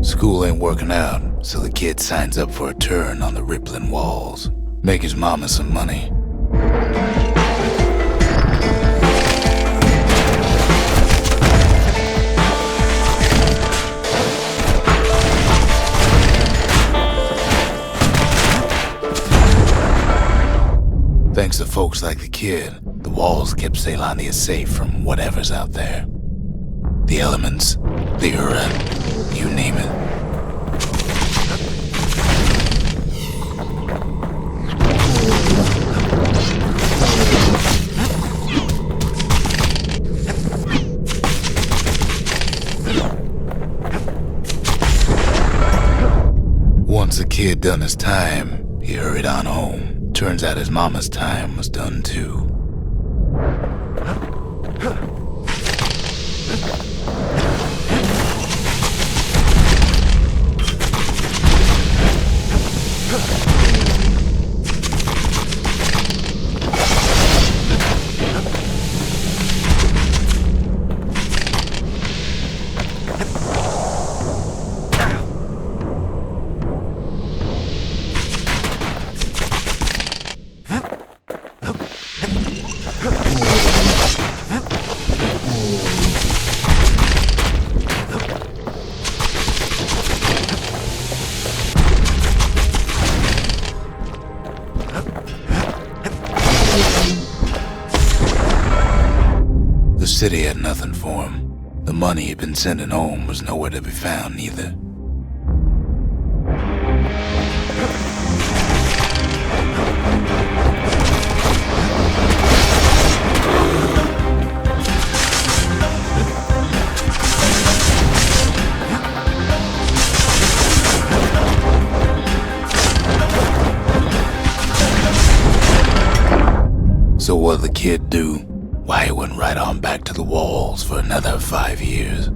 S1: School ain't working out, so the kid signs up for a turn on the rippling walls. Make his mama some money. Thanks to folks like the kid, the walls kept Ceylondia safe from whatever's out there. The elements, the Ura, you name it. Once the kid done his time, he hurried on home. Turns out his mama's time was done too. The city had nothing for him. The money he'd been sending home was nowhere to be found either. So what'd the kid do? Why, he went right on back to the walls for another 5 years.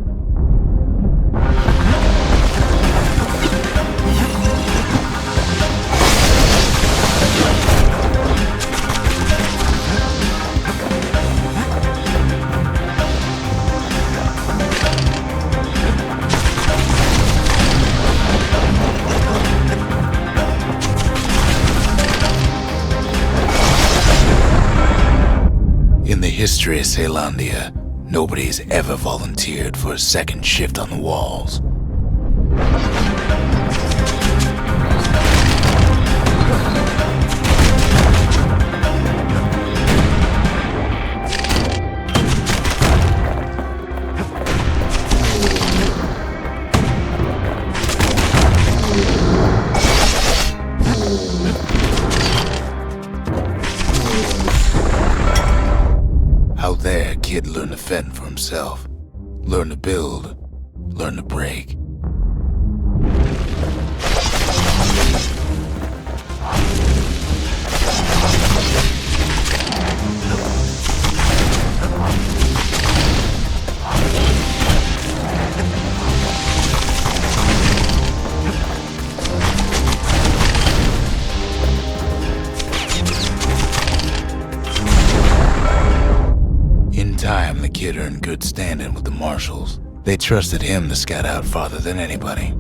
S1: In the history of Ceylondia, nobody's ever volunteered for a second shift on the walls. Out there, kid learned to fend for himself, learn to build, learn to break. In time, the kid earned good standing with the marshals, They trusted him to scout out farther than anybody.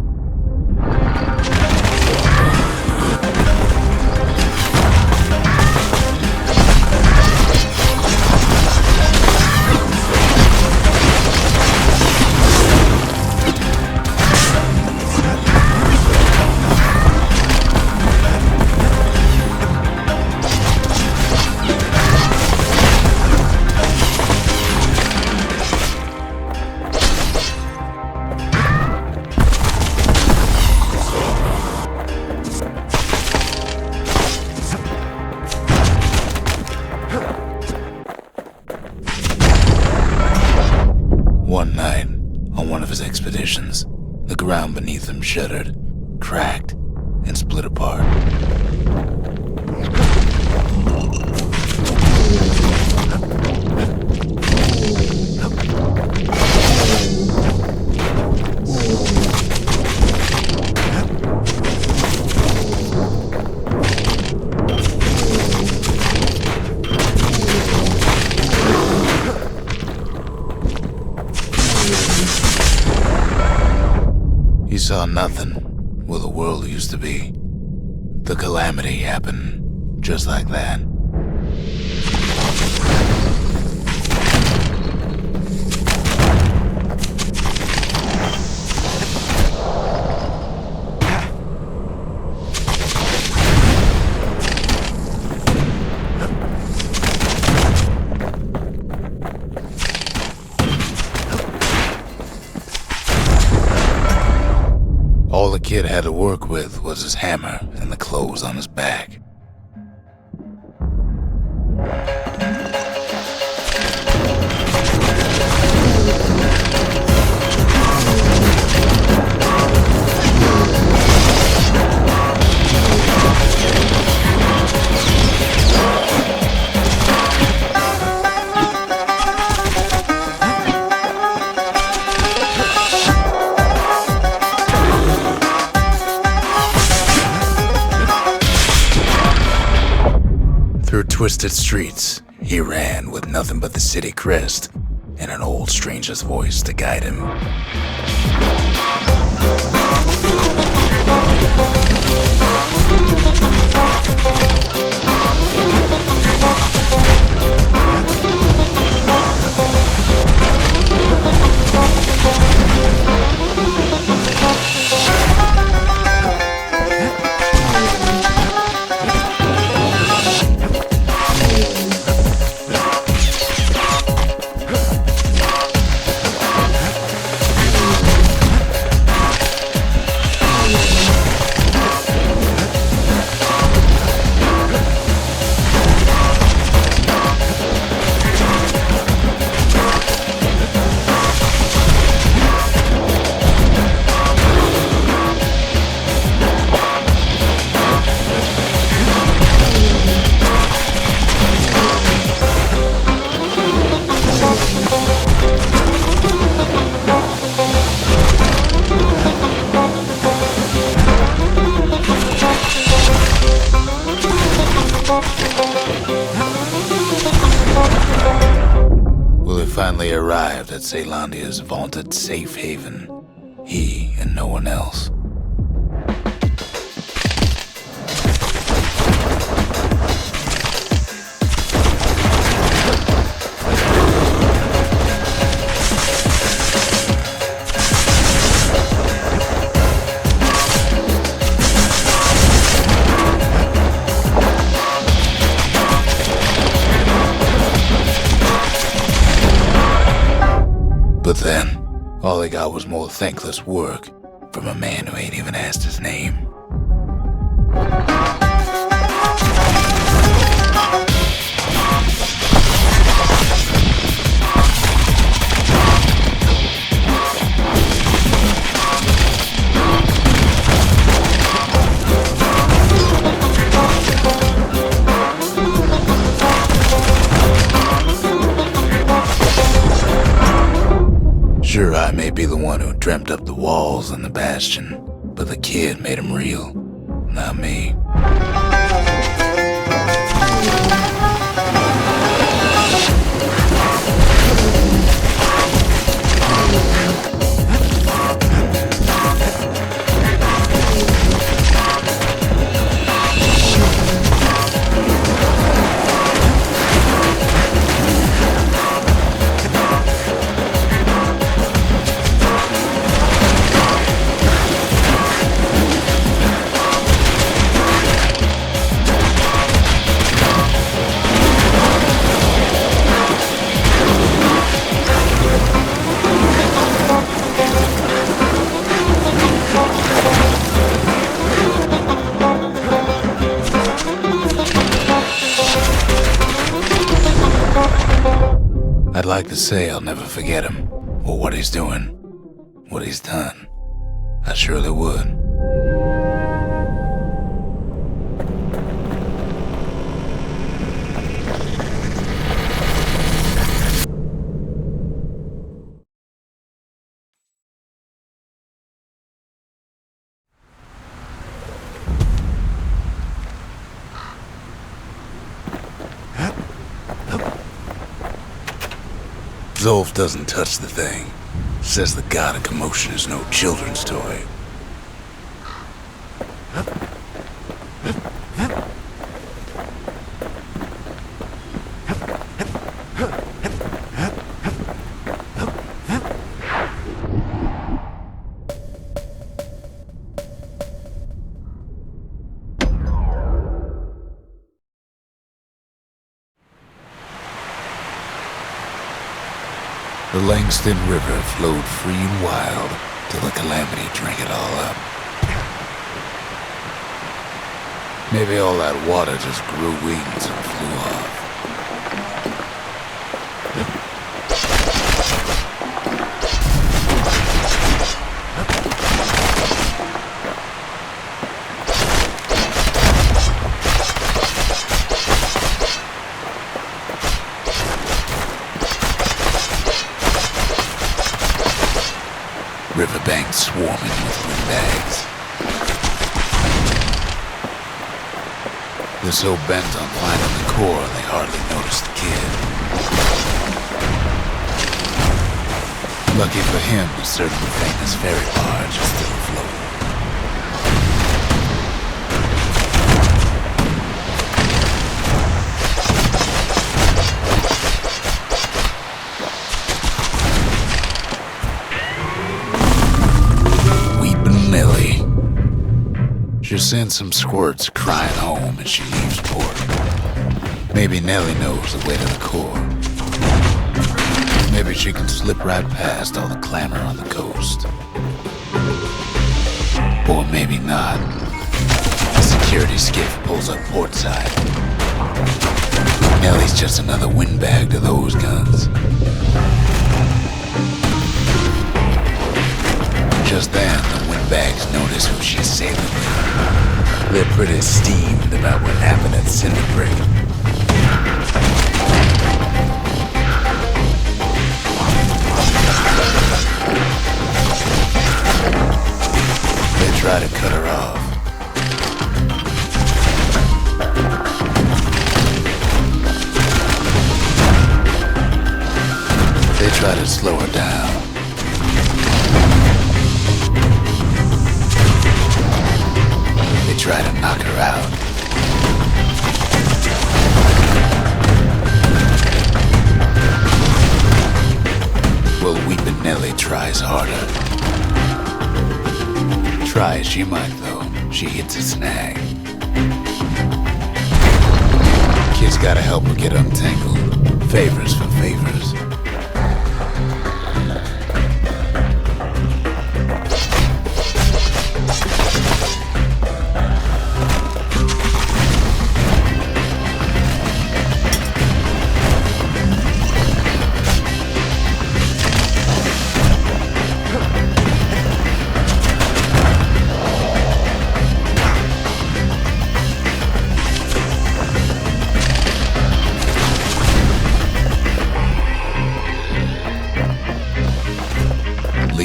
S1: One night, on one of his expeditions, the ground beneath him shuddered, cracked, and split apart. He saw nothing where the world used to be. The calamity happened just like that. All the kid had to work with was his hammer and the clothes on his back. Through twisted streets, he ran with nothing but the city crest and an old stranger's voice to guide him. Finally arrived at Caelondia's vaunted safe haven. He and no one else. But then, all they got was more thankless work from a man who ain't even asked his name. Sure, I may be the one who dreamt up the walls and the Bastion, but the kid made him real, not me. like to say I'll never forget him, or what he's doing, what he's done. I surely would. Zolf doesn't touch the thing. Says the god of commotion is no children's toy. The Langston River flowed free and wild till the calamity drank it all up. Maybe all that water just grew wings and flew off. Riverbanks swarming with windbags. They're so bent on finding the core, they hardly notice the kid. Lucky for him, a certain famous ferry barge is still afloat. She sends some squirts crying home as she leaves port. Maybe Nellie knows the way to the core. Maybe she can slip right past all the clamor on the coast. Or maybe not. A security skiff pulls up portside. Nellie's just another windbag to those guns. Just then, the windbags notice who she's sailing with. They're pretty steamed about what happened at Cinderbreak. They try to cut her off. They try to slow her down. Try to knock her out. Well, Weepin' Nellie tries harder. Try as she might, though, she hits a snag. Kid's gotta help her get untangled. Favors for favors.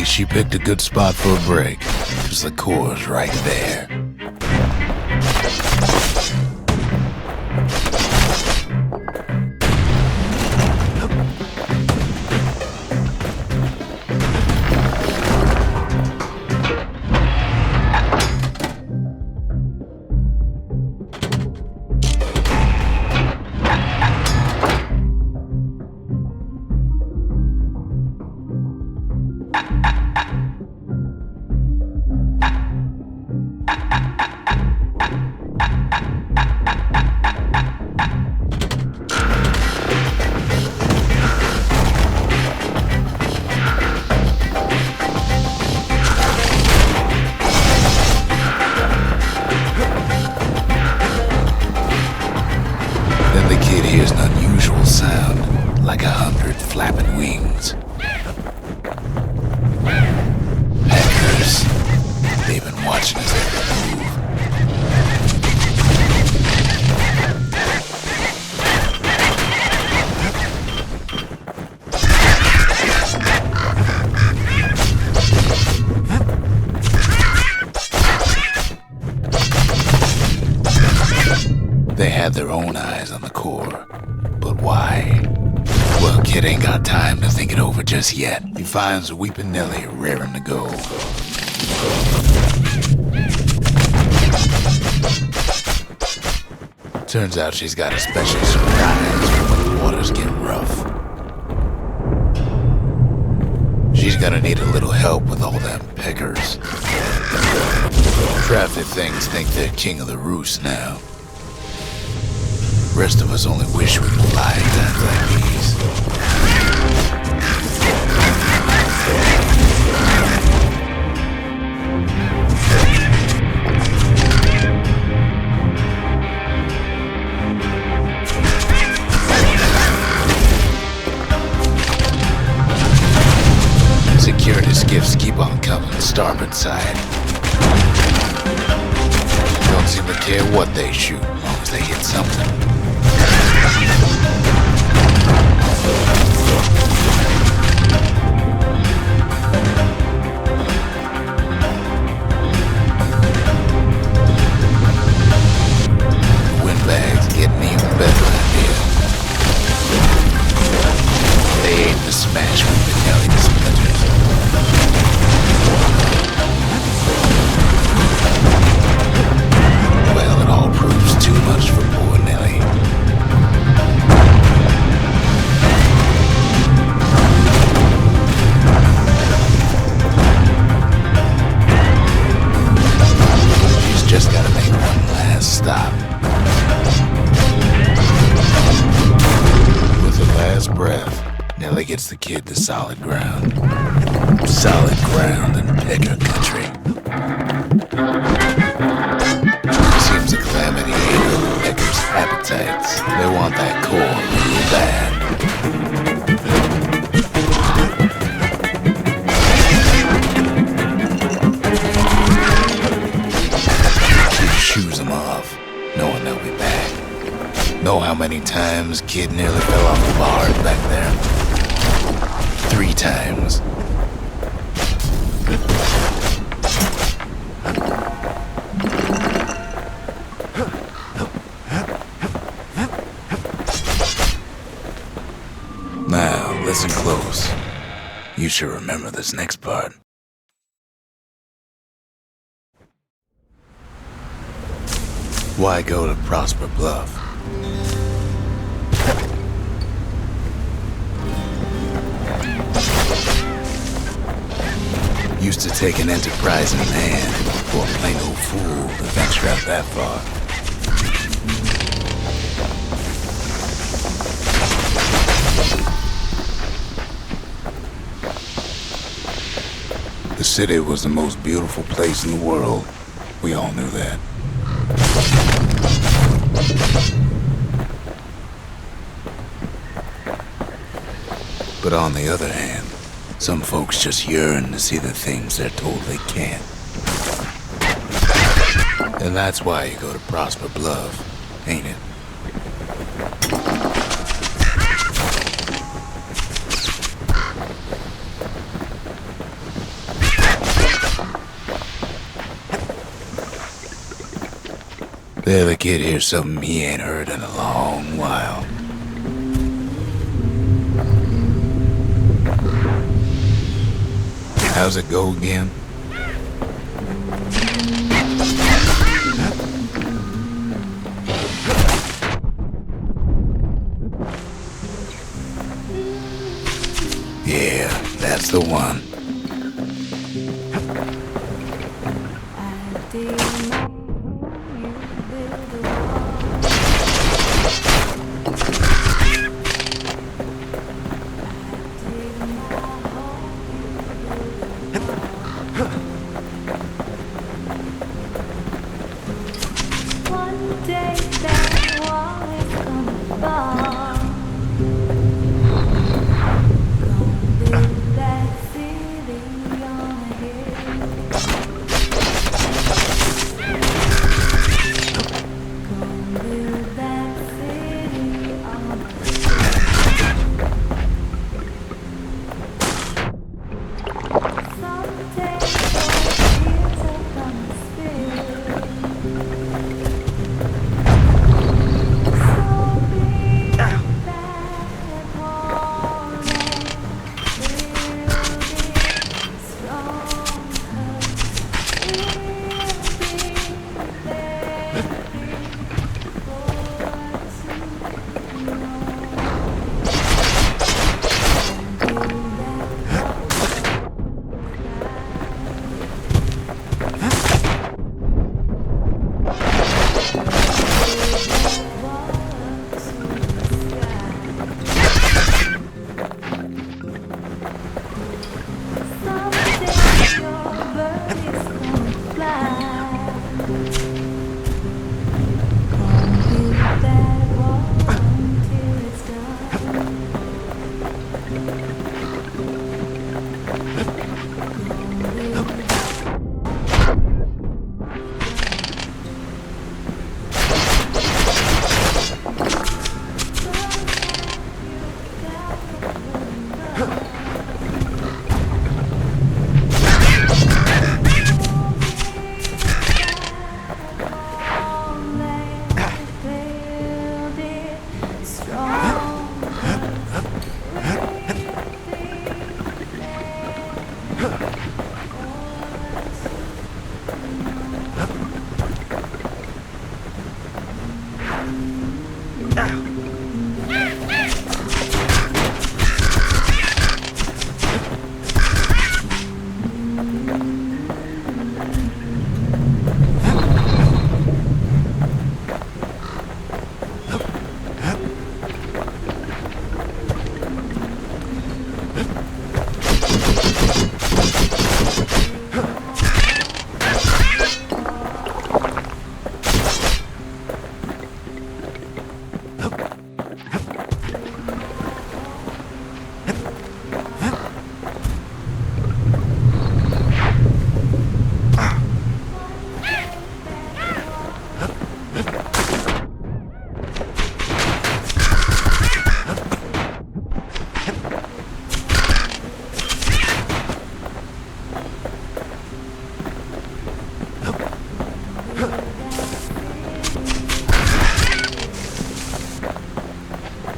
S1: She picked a good spot for a break, because the core's right there. had their own eyes on the core. But why? Well, Kid ain't got time to think it over just yet. He finds Weepin' Nellie raring to go. Turns out she's got a special surprise for when the waters get rough. She's gonna need a little help with all them peckers. Crafty things think they're king of the roost now. Rest of us only wish we could fly in times like these. Security skiffs keep on coming starboard side. Don't seem to care what they shoot, as long as they hit something. Windbags getting even better out here. They aim to smash Weepin' Nellie to splinters. Well, it all proves too much for poor Nellie. She's just gotta make one last stop. With her last breath, Nellie gets the kid to solid ground. Solid ground in pecker country. Seems the calamity ate up the peckers' appetites. They want that core real bad. Kid shoos them off, knowing they'll be back. Know how many times Kid nearly fell off the bars back there? 3 times. Now, listen close. You should remember this next part. Why go to Prosper Bluff? Used to take an enterprising man or a plain old fool to venture out that far. The city was the most beautiful place in the world. We all knew that. But on the other hand, some folks just yearn to see the things they're told they can't. And that's why you go to Prosper Bluff, ain't it? There, the kid hears something he ain't heard in a long while. How's it go again? Yeah, that's the one.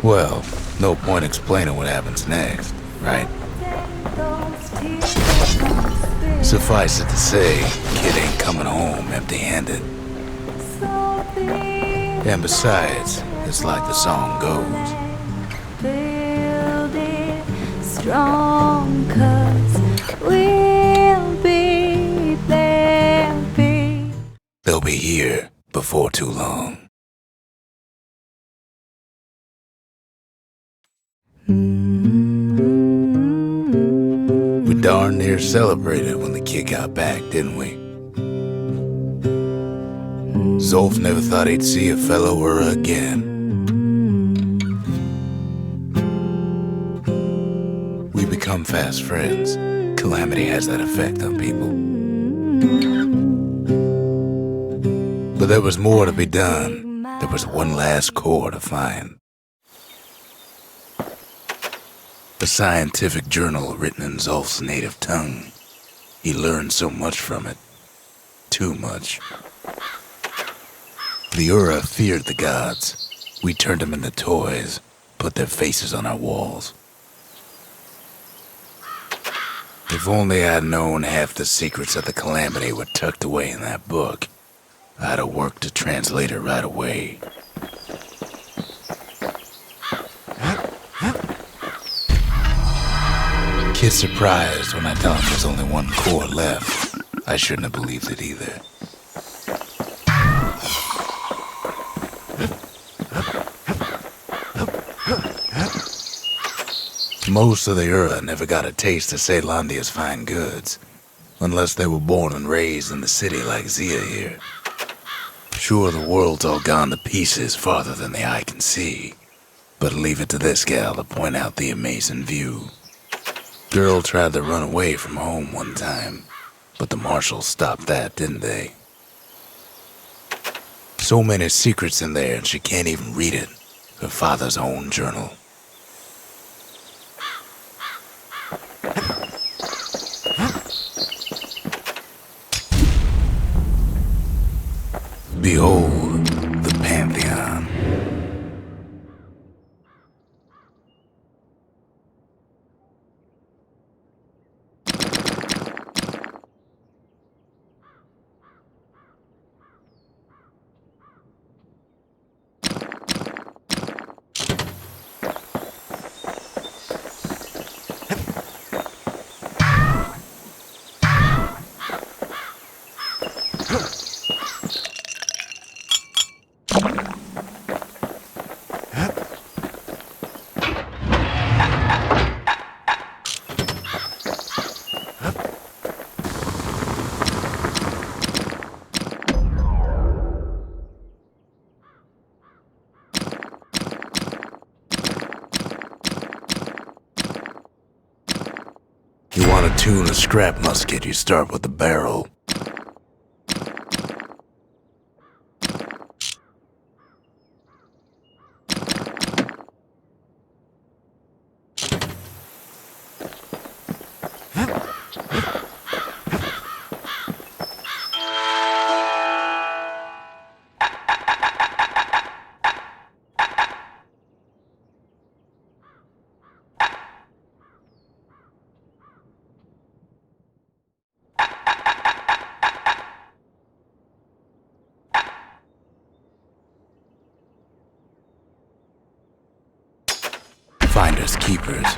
S1: Well, no point explaining what happens next, right? Suffice it to say, kid ain't coming home empty-handed. And besides, it's like the song goes.
S2: Build it strong, 'cause we'll be there.
S1: They'll be here before too long. We darn near celebrated when the kid got back, didn't we? Zolf never thought he'd see a fellow Ura again. We become fast friends. Calamity has that effect on people. But there was more to be done. There was one last core to find. A scientific journal written in Zolf's native tongue. He learned so much from it. Too much. The Ura feared the gods. We turned them into toys, put their faces on our walls. If only I'd known half the secrets of the Calamity were tucked away in that book, I'd have worked to translate it right away. Kid's surprised when I tell him there's only one core left. I shouldn't have believed it either. Most of the Ura never got a taste of Ceylondia's fine goods, unless they were born and raised in the city like Zia here. Sure, the world's all gone to pieces farther than the eye can see, but leave it to this gal to point out the amazing view. Girl tried to run away from home one time, but the marshals stopped that, didn't they? So many secrets in there and she can't even read it. Her father's own journal. Behold the Pantheon. You want to tune a scrap musket, you start with the barrel. finders keepers.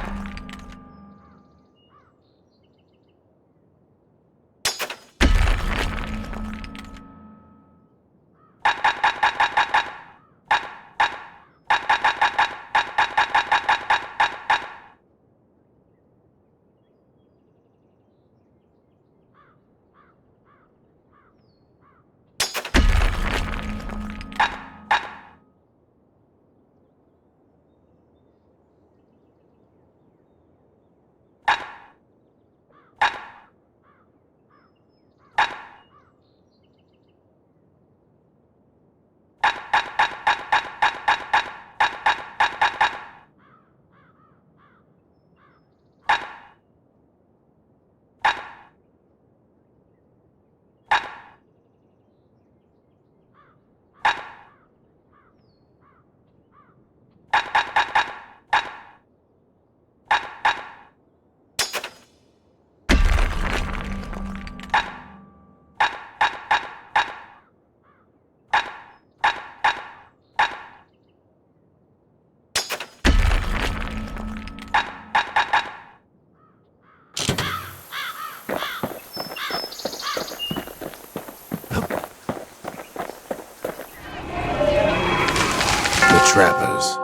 S1: The trappers,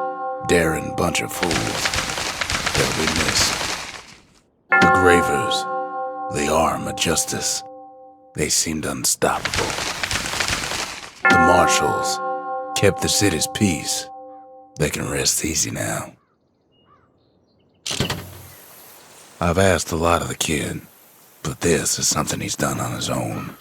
S1: daring bunch of fools, they'll be missed. The gravers, the arm of justice, they seemed unstoppable. The marshals kept the city's peace. They can rest easy now. I've asked a lot of the kid, but this is something he's done on his own.